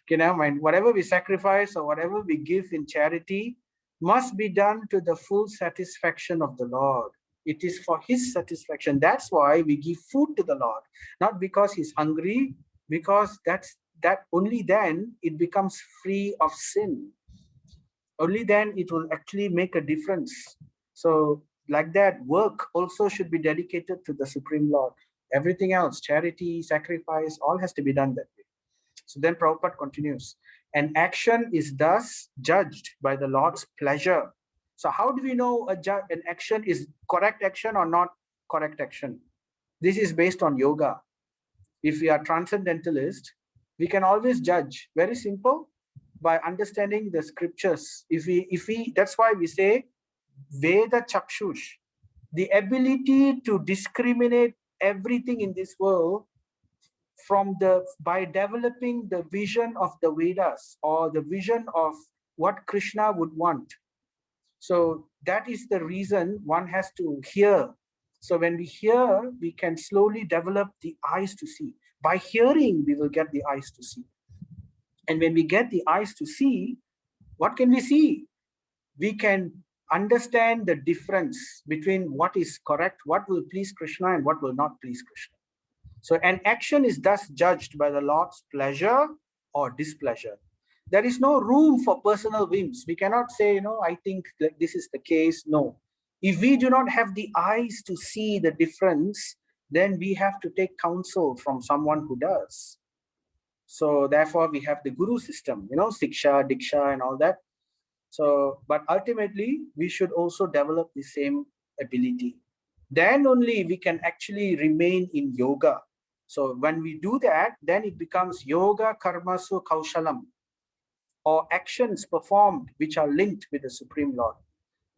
Okay, never mind. Whatever we sacrifice or whatever we give in charity must be done to the full satisfaction of the Lord. It is for his satisfaction. That's why we give food to the Lord, not because he's hungry, because that only then it becomes free of sin. Only then it will actually make a difference. So like that, work also should be dedicated to the Supreme Lord. Everything else, charity, sacrifice, all has to be done that way. So then Prabhupada continues, an action is thus judged by the Lord's pleasure. So how do we know an action is correct action or not correct action? This is based on yoga. If we are transcendentalist, we can always judge. Very simple, by understanding the scriptures. That's why we say Veda Chakshush, the ability to discriminate everything in this world by developing the vision of the Vedas or the vision of what Krishna would want. So that is the reason one has to hear. So when we hear, we can slowly develop the eyes to see. By hearing, we will get the eyes to see. And when we get the eyes to see, what can we see? We can understand the difference between what is correct, what will please Krishna and what will not please Krishna. So an action is thus judged by the Lord's pleasure or displeasure. There is no room for personal whims. We cannot say, I think that this is the case. No. If we do not have the eyes to see the difference, then we have to take counsel from someone who does. So therefore, we have the guru system, Siksha, Diksha, and all that. So, but ultimately, we should also develop the same ability. Then only we can actually remain in yoga. So when we do that, then it becomes yoga karmasu kaushalam, or actions performed which are linked with the Supreme Lord.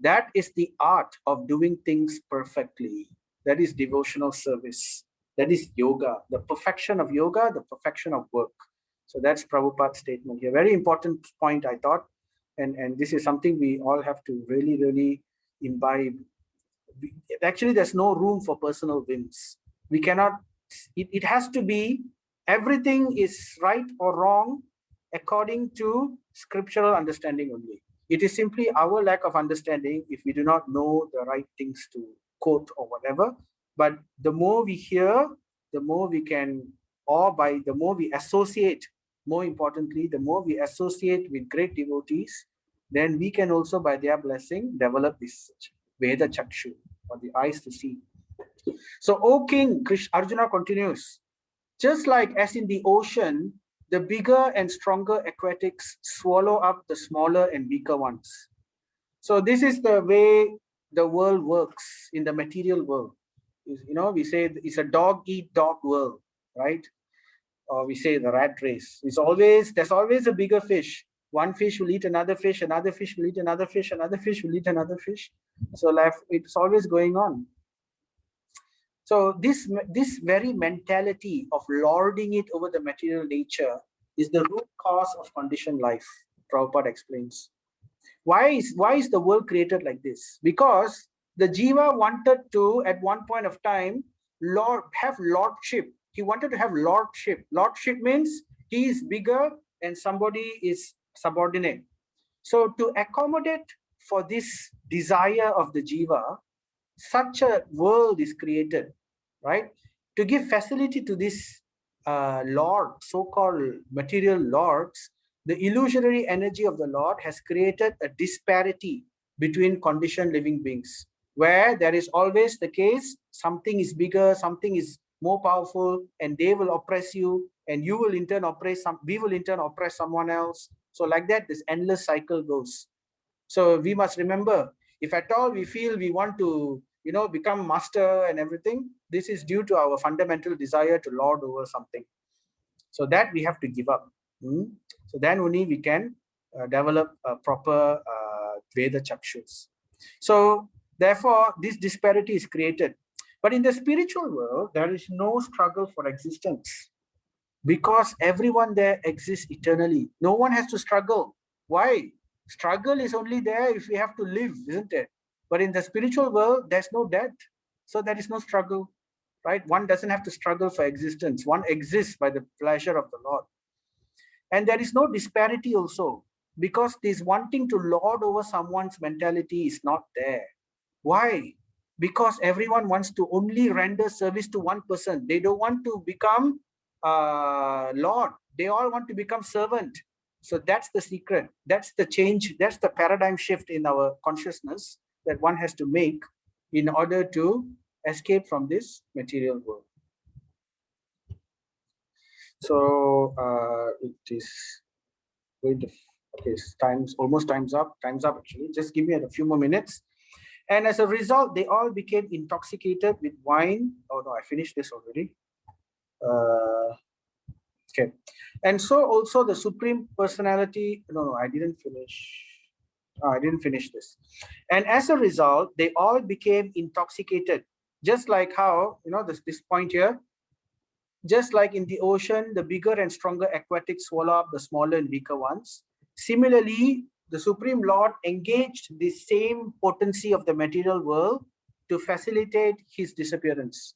That is the art of doing things perfectly. That is devotional service. That is yoga, the perfection of yoga, the perfection of work. So that's Prabhupada's statement here. Very important point, I thought. And this is something we all have to really, really imbibe. Actually, there's no room for personal whims. We cannot, it has to be, everything is right or wrong according to scriptural understanding only. It is simply our lack of understanding if we do not know the right things to quote or whatever. But the more we hear, the more we can, or by the more we associate, more importantly, the more we associate with great devotees, then we can also, by their blessing, develop this Veda Chakshu, or the eyes to see. So, O King, Arjuna continues, just like as in the ocean, the bigger and stronger aquatics swallow up the smaller and weaker ones. So this is the way the world works in the material world. We say it's a dog-eat-dog world, right? Or we say the rat race. There's always a bigger fish. One fish will eat another fish will eat another fish, another fish will eat another fish. So it's always going on. So this very mentality of lording it over the material nature is the root cause of conditioned life, Prabhupada explains. Why is the world created like this? Because the jiva wanted to, at one point of time, have lordship. He wanted to have lordship. Lordship means he is bigger and somebody is subordinate. So to accommodate for this desire of the jiva, such a world is created, right? To give facility to this Lord, so-called material lords, the illusionary energy of the Lord has created a disparity between conditioned living beings, where there is always the case, something is bigger, something is more powerful, and they will oppress you, and you will in turn we will in turn oppress someone else. So like that, this endless cycle goes. So we must remember, if at all we feel we want to, become master and everything, this is due to our fundamental desire to lord over something. So that we have to give up. So then only we can develop a proper Veda Chakshus. So therefore, this disparity is created. But in the spiritual world, there is no struggle for existence, because everyone there exists eternally. No one has to struggle. Why? Struggle is only there if we have to live, isn't it? But in the spiritual world, there's no death. So there is no struggle, right? One doesn't have to struggle for existence. One exists by the pleasure of the Lord. And there is no disparity also, because this wanting to lord over someone's mentality is not there. Why? Because everyone wants to only render service to one person. They don't want to become Lord. They all want to become servant. So that's the secret. That's the change. That's the paradigm shift in our consciousness that one has to make in order to escape from this material world. So it is going to, okay, time's up actually. Just give me a few more minutes. And as a result, they all became intoxicated with wine. Oh no, I finished this already. Okay. And so also the Supreme Personality, no, I didn't finish. I didn't finish this. And as a result, they all became intoxicated. Just like how, this point here, just like in the ocean, the bigger and stronger aquatics swallow up the smaller and weaker ones. Similarly, the Supreme Lord engaged the same potency of the material world to facilitate his disappearance.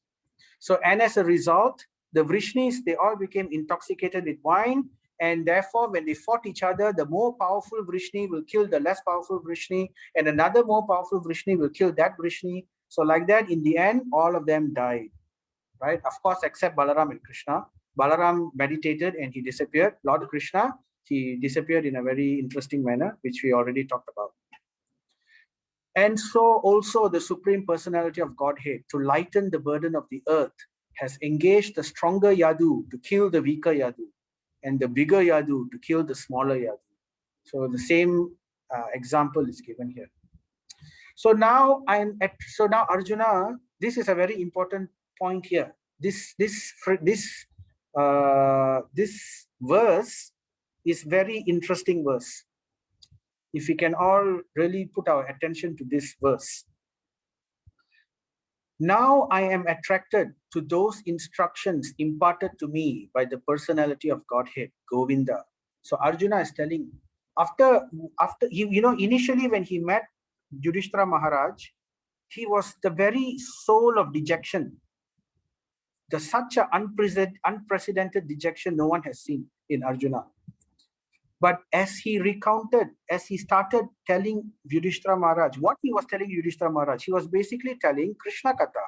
So, and as a result, the Vrishnis, they all became intoxicated with wine. And therefore, when they fought each other, the more powerful Vrishni will kill the less powerful Vrishni, and another more powerful Vrishni will kill that Vrishni. So like that, in the end, all of them died, right? Of course, except Balaram and Krishna. Balaram meditated and he disappeared. Lord Krishna, he disappeared in a very interesting manner, which we already talked about. And so also the Supreme Personality of Godhead, to lighten the burden of the earth, has engaged the stronger Yadu to kill the weaker Yadu, and the bigger Yadu to kill the smaller Yadu. So the same example is given here. So now Arjuna, this is a very important point here. This verse is very interesting verse. If we can all really put our attention to this verse. Now I am attracted to those instructions imparted to me by the personality of Godhead, Govinda. So Arjuna is telling, after initially when he met Yudhishthira Maharaj, he was the very soul of dejection. Such an unprecedented dejection no one has seen in Arjuna. But as he started telling Yudhishthira Maharaj, what he was telling Yudhishthira Maharaj, he was basically telling Krishna Katha.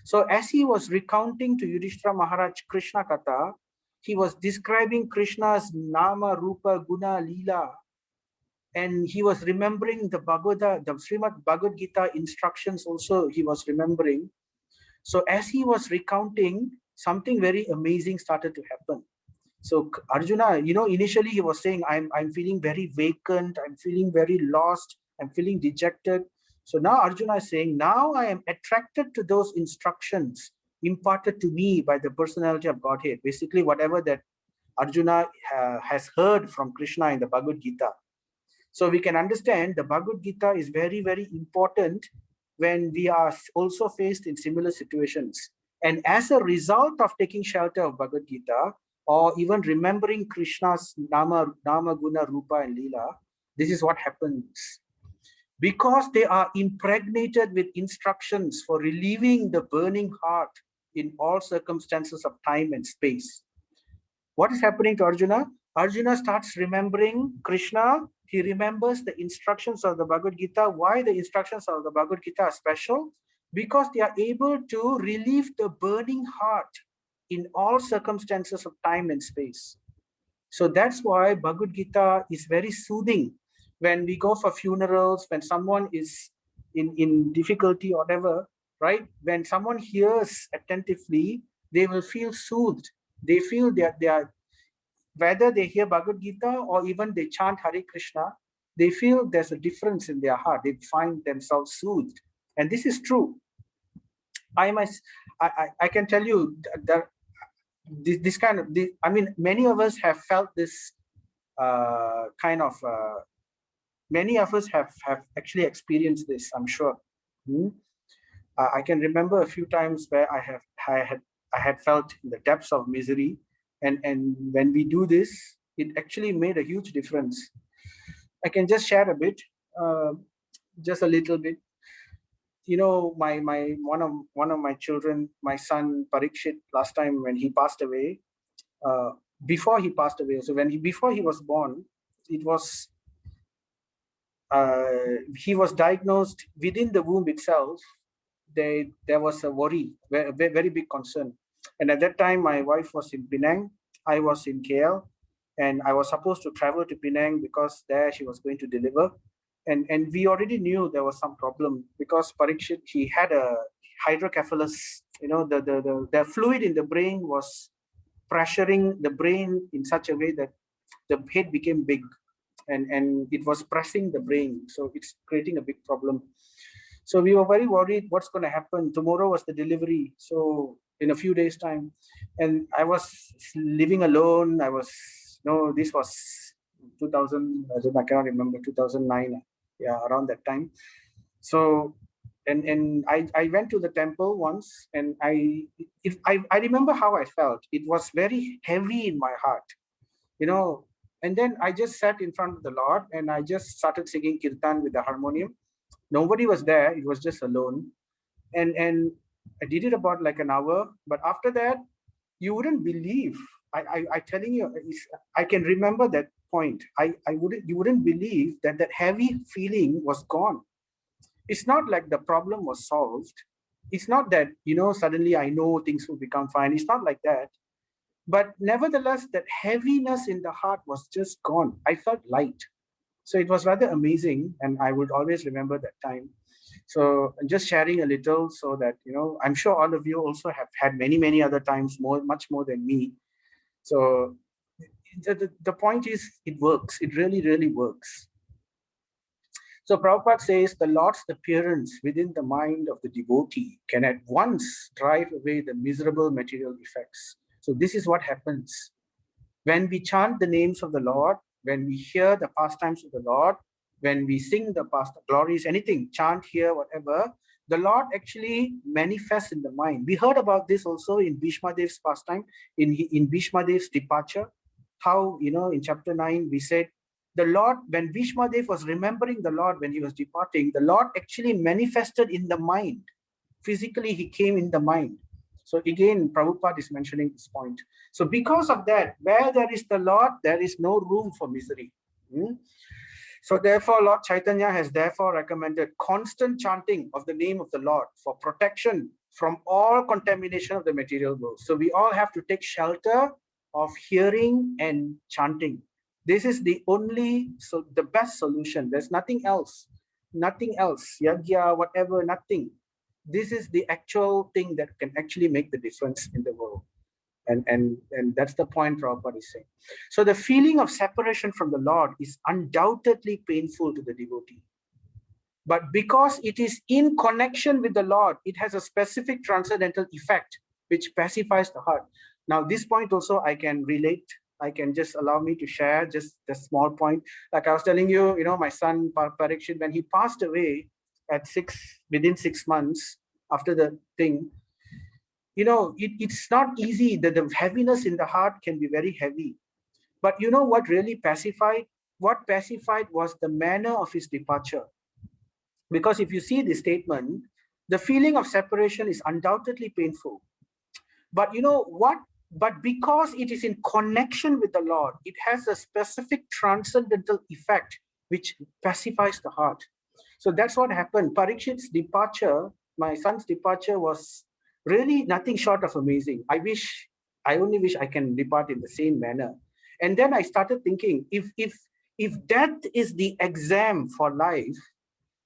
So as he was recounting to Yudhishthira Maharaj Krishna Katha, he was describing Krishna's Nama, Rupa, Guna, Leela. And he was remembering the Srimad Bhagavad Gita instructions also he was remembering. So as he was recounting, something very amazing started to happen. So Arjuna, initially he was saying, I'm feeling very vacant, I'm feeling very lost, I'm feeling dejected. So now Arjuna is saying, now I am attracted to those instructions imparted to me by the personality of Godhead. Basically, whatever that Arjuna has heard from Krishna in the Bhagavad Gita. So we can understand the Bhagavad Gita is very, very important when we are also faced in similar situations. And as a result of taking shelter of Bhagavad Gita, or even remembering Krishna's Nama, Guna, Rupa, and Leela, this is what happens. Because they are impregnated with instructions for relieving the burning heart in all circumstances of time and space. What is happening to Arjuna? Arjuna starts remembering Krishna. He remembers the instructions of the Bhagavad Gita. Why the instructions of the Bhagavad Gita are special? Because they are able to relieve the burning heart in all circumstances of time and space. So that's why Bhagavad Gita is very soothing. When we go for funerals, when someone is in difficulty or whatever, right? When someone hears attentively, they will feel soothed. They feel that they are, whether they hear Bhagavad Gita or even they chant Hare Krishna, they feel there's a difference in their heart. They find themselves soothed. And this is true. I can tell you that this kind of, many of us have felt this many of us have actually experienced this, I'm sure. I can remember a few times where I had felt in the depths of misery, and when we do this, it actually made a huge difference. I can just share a bit, just a little bit. My one of my children, my son Parikshit, last time when he passed away, before he passed away, so before he was born, it was he was diagnosed within the womb itself. There was a worry, very big concern. And at that time, my wife was in Penang, I was in KL. And I was supposed to travel to Penang because there she was going to deliver. And we already knew there was some problem because Parikshit, he had a hydrocephalus, the fluid in the brain was pressuring the brain in such a way that the head became big, and it was pressing the brain. So it's creating a big problem. So we were very worried what's going to happen. Tomorrow was the delivery. So in a few days' time. And I was living alone. This was 2000, I cannot remember, 2009. Yeah, around that time. So, and I went to the temple once, and I remember how I felt. It was very heavy in my heart, you know. And then I just sat in front of the Lord, and I just started singing kirtan with the harmonium. Nobody was there. It was just alone. And I did it about like an hour. But after that, you wouldn't believe. I telling you, I can remember that point. You wouldn't believe that heavy feeling was gone. It's not like the problem was solved. It's not that, suddenly I know things will become fine. It's not like that. But nevertheless, that heaviness in the heart was just gone. I felt light. So it was rather amazing, and I would always remember that time. So just sharing a little so that, I'm sure all of you also have had many, many other times, much more than me. So the point is, it works. It really, really works. So Prabhupada says the Lord's appearance within the mind of the devotee can at once drive away the miserable material effects. So this is what happens. When we chant the names of the Lord, when we hear the pastimes of the Lord, when we sing the past glories, anything, chant, hear, whatever, the Lord actually manifests in the mind. We heard about this also in Bhishma Dev's pastime, in Bhishma Dev's departure. How, in chapter 9, we said, the Lord, when Bhishma Dev was remembering the Lord when he was departing, the Lord actually manifested in the mind. Physically, he came in the mind. So again, Prabhupada is mentioning this point. So because of that, where there is the Lord, there is no room for misery. So therefore, Lord Chaitanya has therefore recommended constant chanting of the name of the Lord for protection from all contamination of the material world. So we all have to take shelter of hearing and chanting. This is the best solution. There's nothing else. Nothing else. Yagya, whatever, nothing. This is the actual thing that can actually make the difference in the world. And that's the point Prabhupada is saying. So the feeling of separation from the Lord is undoubtedly painful to the devotee. But because it is in connection with the Lord, it has a specific transcendental effect which pacifies the heart. Now, this point also I can relate. I can just allow me to share just the small point. Like I was telling you, my son Parikshit, when he passed away within 6 months after the thing, it's not easy. The heaviness in the heart can be very heavy. But what really pacified? What pacified was the manner of his departure. Because if you see the statement, the feeling of separation is undoubtedly painful. But you know what? But because it is in connection with the Lord, it has a specific transcendental effect which pacifies the heart. So that's what happened. Parikshit's departure, my son's departure, was really nothing short of amazing. I only wish I can depart in the same manner. And then I started thinking, if death is the exam for life,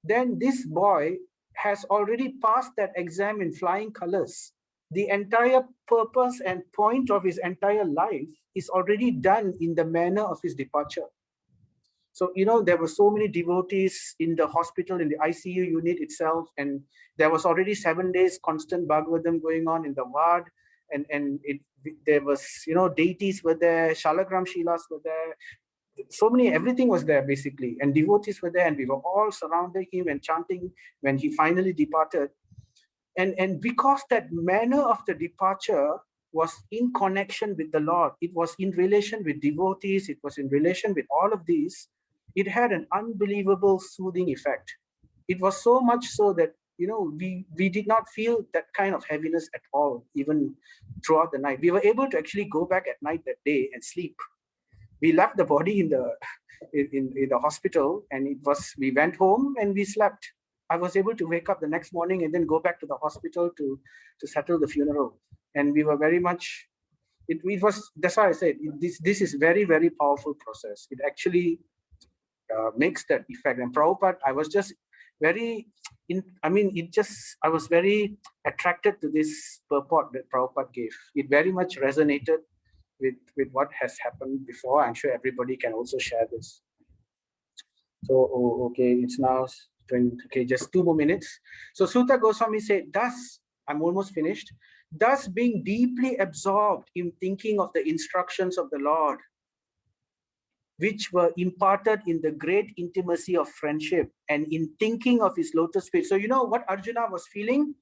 then this boy has already passed that exam in flying colors. The entire purpose and point of his entire life is already done in the manner of his departure. So, there were so many devotees in the hospital, in the ICU unit itself, and there was already 7 days constant Bhagavatam going on in the ward, and there was, deities were there, Shalagram Shilas were there, so many, everything was there basically, and devotees were there, and we were all surrounding him and chanting when he finally departed. And because that manner of the departure was in connection with the Lord, it was in relation with devotees, it was in relation with all of these, it had an unbelievable soothing effect. It was so much so that, we did not feel that kind of heaviness at all, even throughout the night. We were able to actually go back at night that day and sleep. We left the body in the hospital, and we went home and we slept. I was able to wake up the next morning and then go back to the hospital to settle the funeral. And we were very much, it was, that's why I said this is very, very powerful process. It actually makes that effect. And Prabhupada, I was just very I was very attracted to this purport that Prabhupada gave. It very much resonated with what has happened before. I'm sure everybody can also share this. So, okay, it's now 20, okay, just 2 more minutes. So Sutta Goswami said, thus, I'm almost finished, thus being deeply absorbed in thinking of the instructions of the Lord, which were imparted in the great intimacy of friendship and in thinking of his lotus feet. So you know what Arjuna was feeling?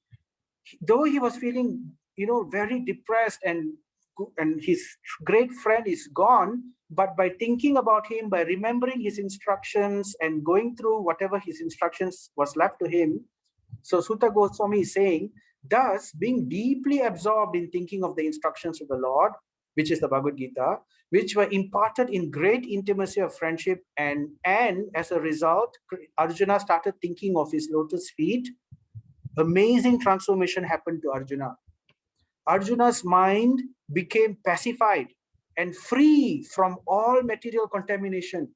Though he was feeling, very depressed and his great friend is gone, but by thinking about him, by remembering his instructions and going through whatever his instructions was left to him, so Sutta Goswami is saying, thus being deeply absorbed in thinking of the instructions of the Lord, which is the Bhagavad Gita, which were imparted in great intimacy of friendship, and as a result, Arjuna started thinking of his lotus feet. Amazing transformation happened to Arjuna. Arjuna's mind became pacified and free from all material contamination.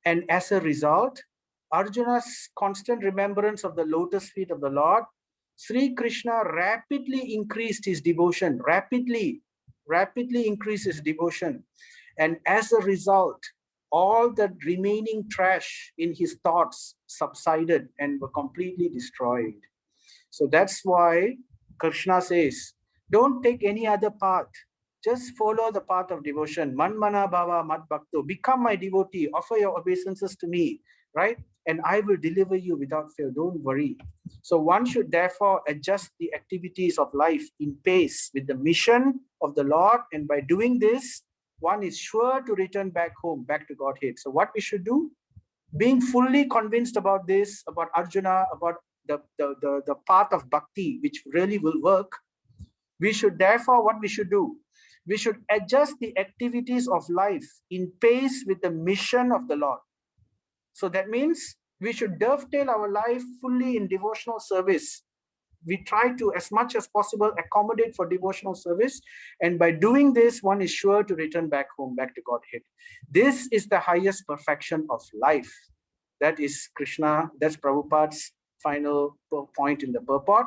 And as a result, Arjuna's constant remembrance of the lotus feet of the Lord, Sri Krishna rapidly increased his devotion, rapidly increased his devotion. And as a result, all the remaining trash in his thoughts subsided and were completely destroyed. So that's why Krishna says, don't take any other path. Just follow the path of devotion. Manmana bhava mad bhakto. Become my devotee. Offer your obeisances to me, right? And I will deliver you without fail. Don't worry. So one should therefore adjust the activities of life in pace with the mission of the Lord. And by doing this, one is sure to return back home, back to Godhead. So what we should do, being fully convinced about this, about Arjuna, about the path of bhakti, which really will work, we should therefore, what we should do, we should adjust the activities of life in pace with the mission of the Lord. So that means we should dovetail our life fully in devotional service. We try to, as much as possible, accommodate for devotional service. And by doing this, one is sure to return back home, back to Godhead. This is the highest perfection of life. That is Krishna, that's Prabhupada's final point in the purport.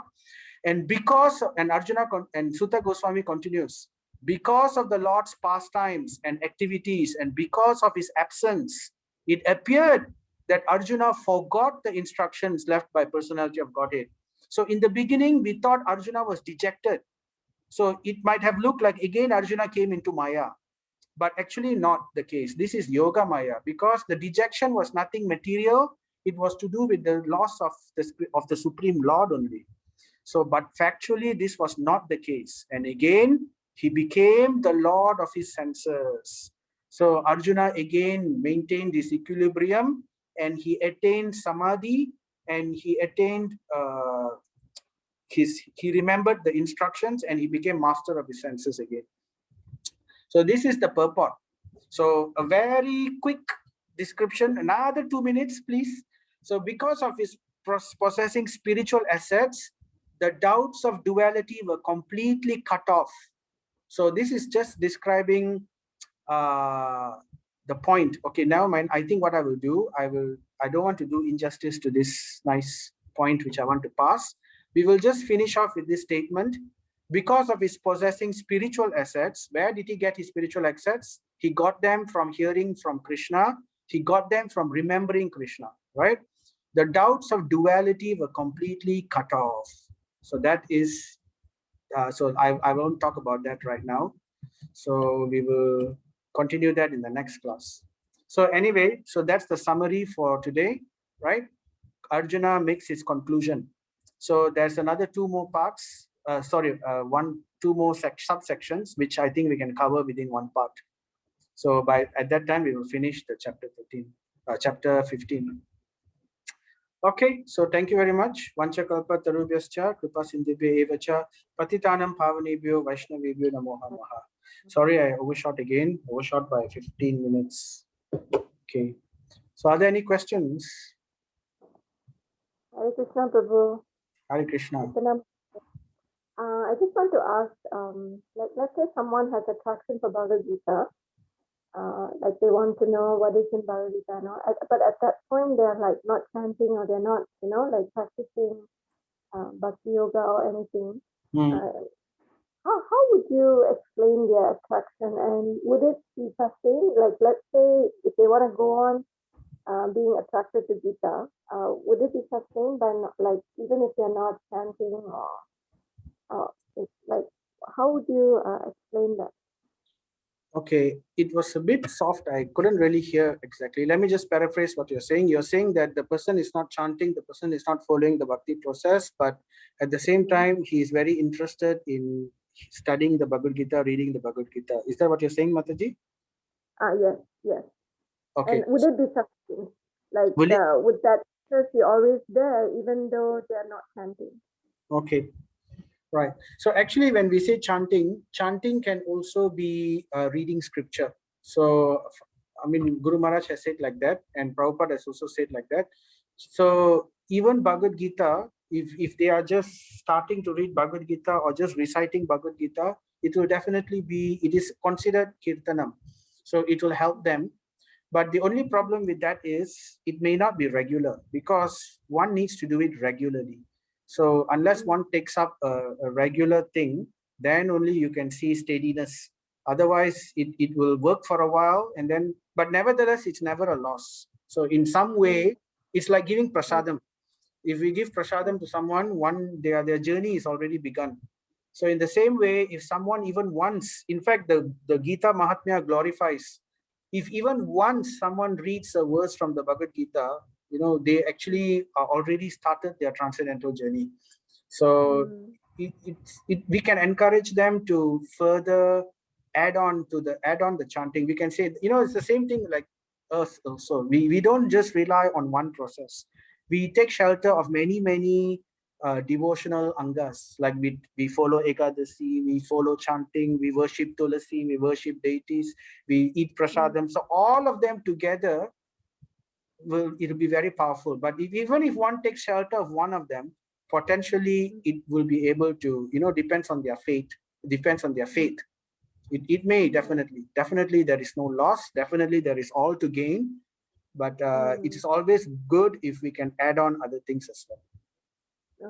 And Arjuna and Sutta Goswami continues, because of the Lord's pastimes and activities, and because of his absence, it appeared that Arjuna forgot the instructions left by personality of Godhead. So in the beginning, we thought Arjuna was dejected. So it might have looked like again Arjuna came into Maya, but actually not the case. This is Yoga Maya, because the dejection was nothing material. It was to do with the loss of the Supreme Lord only. So, but factually, this was not the case. And again, he became the Lord of his senses. So Arjuna again maintained this equilibrium, and he attained samadhi, and he attained he remembered the instructions, and he became master of his senses again. So this is the purport. So a very quick description, another 2 minutes, please. So because of his possessing spiritual assets, the doubts of duality were completely cut off. So this is just describing the point. Okay, now I think what I will do, I don't want to do injustice to this nice point which I want to pass. We will just finish off with this statement. Because of his possessing spiritual assets, where did he get his spiritual assets? He got them from hearing from Krishna. He got them from remembering Krishna, right? The doubts of duality were completely cut off. So that is, so I won't talk about that right now. So we will continue that in the next class. So anyway, so that's the summary for today, right? Arjuna makes his conclusion. So there's another 2 more parts, two more subsections, which I think we can cover within one part. So at that time, we will finish the chapter 15. Okay, so thank you very much. Vanchakalpa tarubhyascha kripa sindhubhya evacha patitanam pavanebhyo vaishnavebhyo namo namaha. Sorry, I overshot by 15 minutes. Okay. So are there any questions? Hare Krishna, Prabhu. Hare Krishna. I just want to ask, let's say someone has attraction for Bhagavad Gita, like they want to know what is in Bhagavad Gita, but at that point they're like not chanting or they're not, like practicing bhakti yoga or anything. Uh, how would you explain their attraction, and would it be sustained? Like, let's say if they want to go on being attracted to Gita, would it be sustained by like even if they're not chanting or it's like how would you explain that? Okay, it was a bit soft. I couldn't really hear exactly. Let me just paraphrase what you're saying. You're saying that the person is not chanting, the person is not following the bhakti process, but at the same time, he is very interested in studying the Bhagavad Gita, reading the Bhagavad Gita. Is that what you're saying, Mataji? Yes, yes. Okay. And would it be sustained? Like, Will it? would that interest be always there even though they're not chanting? Okay. Right. So actually, when we say chanting, chanting can also be reading scripture. So, I mean, Guru Maharaj has said like that, and Prabhupada has also said like that. So even Bhagavad Gita, if they are just starting to read Bhagavad Gita or just reciting Bhagavad Gita, it will definitely be, it is considered kirtanam. So it will help them. But the only problem with that is it may not be regular because one needs to do it regularly. So unless one takes up a regular thing, then only you can see steadiness. Otherwise, it will work for a while and then, but nevertheless, it's never a loss. So in some way, it's like giving prasadam. If we give prasadam to someone, their journey is already begun. So in the same way, if someone even once, in fact, the Gita Mahatmya glorifies, if even once someone reads a verse from the Bhagavad Gita, they actually already started their transcendental journey. So we can encourage them to further add on the chanting. We can say, it's the same thing like us also. We don't just rely on one process. We take shelter of many devotional angas, like we follow Ekadasi, we follow chanting, we worship Tulasi, we worship deities, we eat prasadam. So all of them together it'll be very powerful. But even if one takes shelter of one of them, potentially it will be able to, depends on their faith. It may definitely there is no loss. Definitely there is all to gain. But it is always good if we can add on other things as well.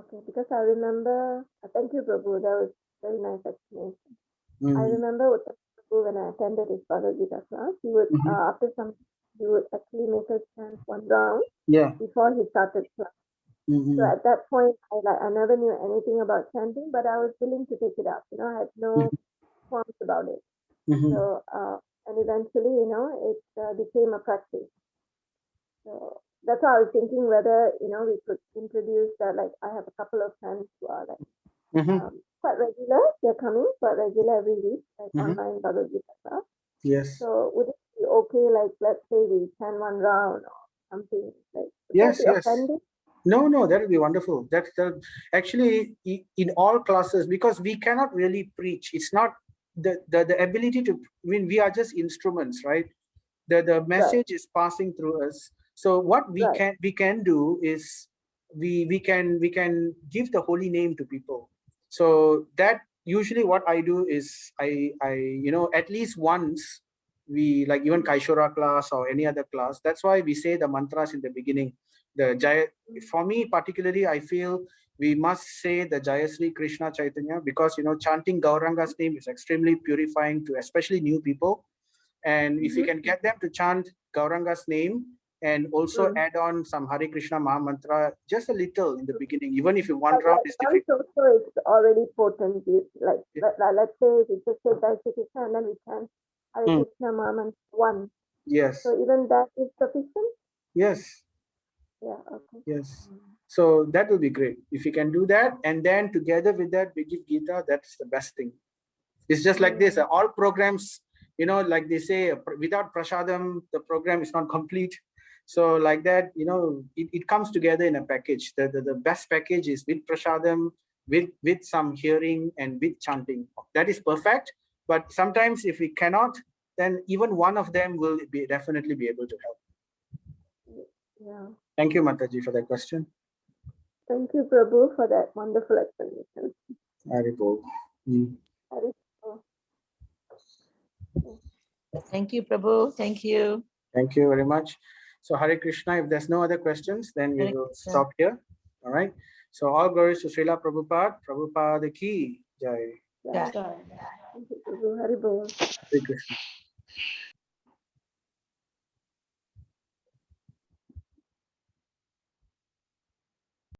Okay, because I remember, thank you, Prabhu, that was very nice explanation. I remember with Prabhu when I attended his Bhagavad Gita class, he would, after some, he would actually make us chant one round before he started class. So at that point, I never knew anything about chanting, but I was willing to take it up. I had no qualms about it. So, and eventually, it became a practice. So that's why I was thinking whether, we could introduce that, like, I have a couple of friends who are like quite regular. They're coming quite regular every week, like online Bhagavad Gita class. Yes. So would it be okay, like, let's say we chant one round or something, like, would Yes, that be yes. offending? No, that will be wonderful. That's actually in all classes, because we cannot really preach. It's not the ability to, we are just instruments, right? The message is passing through us. So what we can do is we can give the holy name to people. So that usually what I do is I at least once, we, like, even Kaishora class or any other class, that's why we say the mantras in the beginning. The Jaya, for me particularly, I feel we must say the Jayasri Krishna Chaitanya, because chanting Gauranga's name is extremely purifying to especially new people. And if you can get them to chant Gauranga's name and also add on some Hare Krishna Maha Mantra, just a little in the beginning, even if you one round is difficult. So it's already potent. Like, let's say we just say Jai Shri Krishna and then we chant Hare Krishna Maha Mantra 1. Yes. So even that is sufficient? Yes. Yeah, okay. Yes. So that will be great. If you can do that, and then together with that, we give Gita, that's the best thing. It's just like this. All programs, like they say, without prasadam, the program is not complete. So like that, it comes together in a package. The best package is with prasadam, with some hearing and with chanting. That is perfect. But sometimes if we cannot, then even one of them will definitely be able to help. Yeah. Thank you, Mataji, for that question. Thank you, Prabhu, for that wonderful explanation. Haribol. Hari Bol. Thank you, Prabhu. Thank you. Thank you very much. So Hare Krishna, if there's no other questions, then we Hare will Krishna. stop here. All right. So all glories to Srila Prabhupada. Prabhupada ki jai. Yeah. Thank you, Prabhu. Hari Bol. Hare Krishna.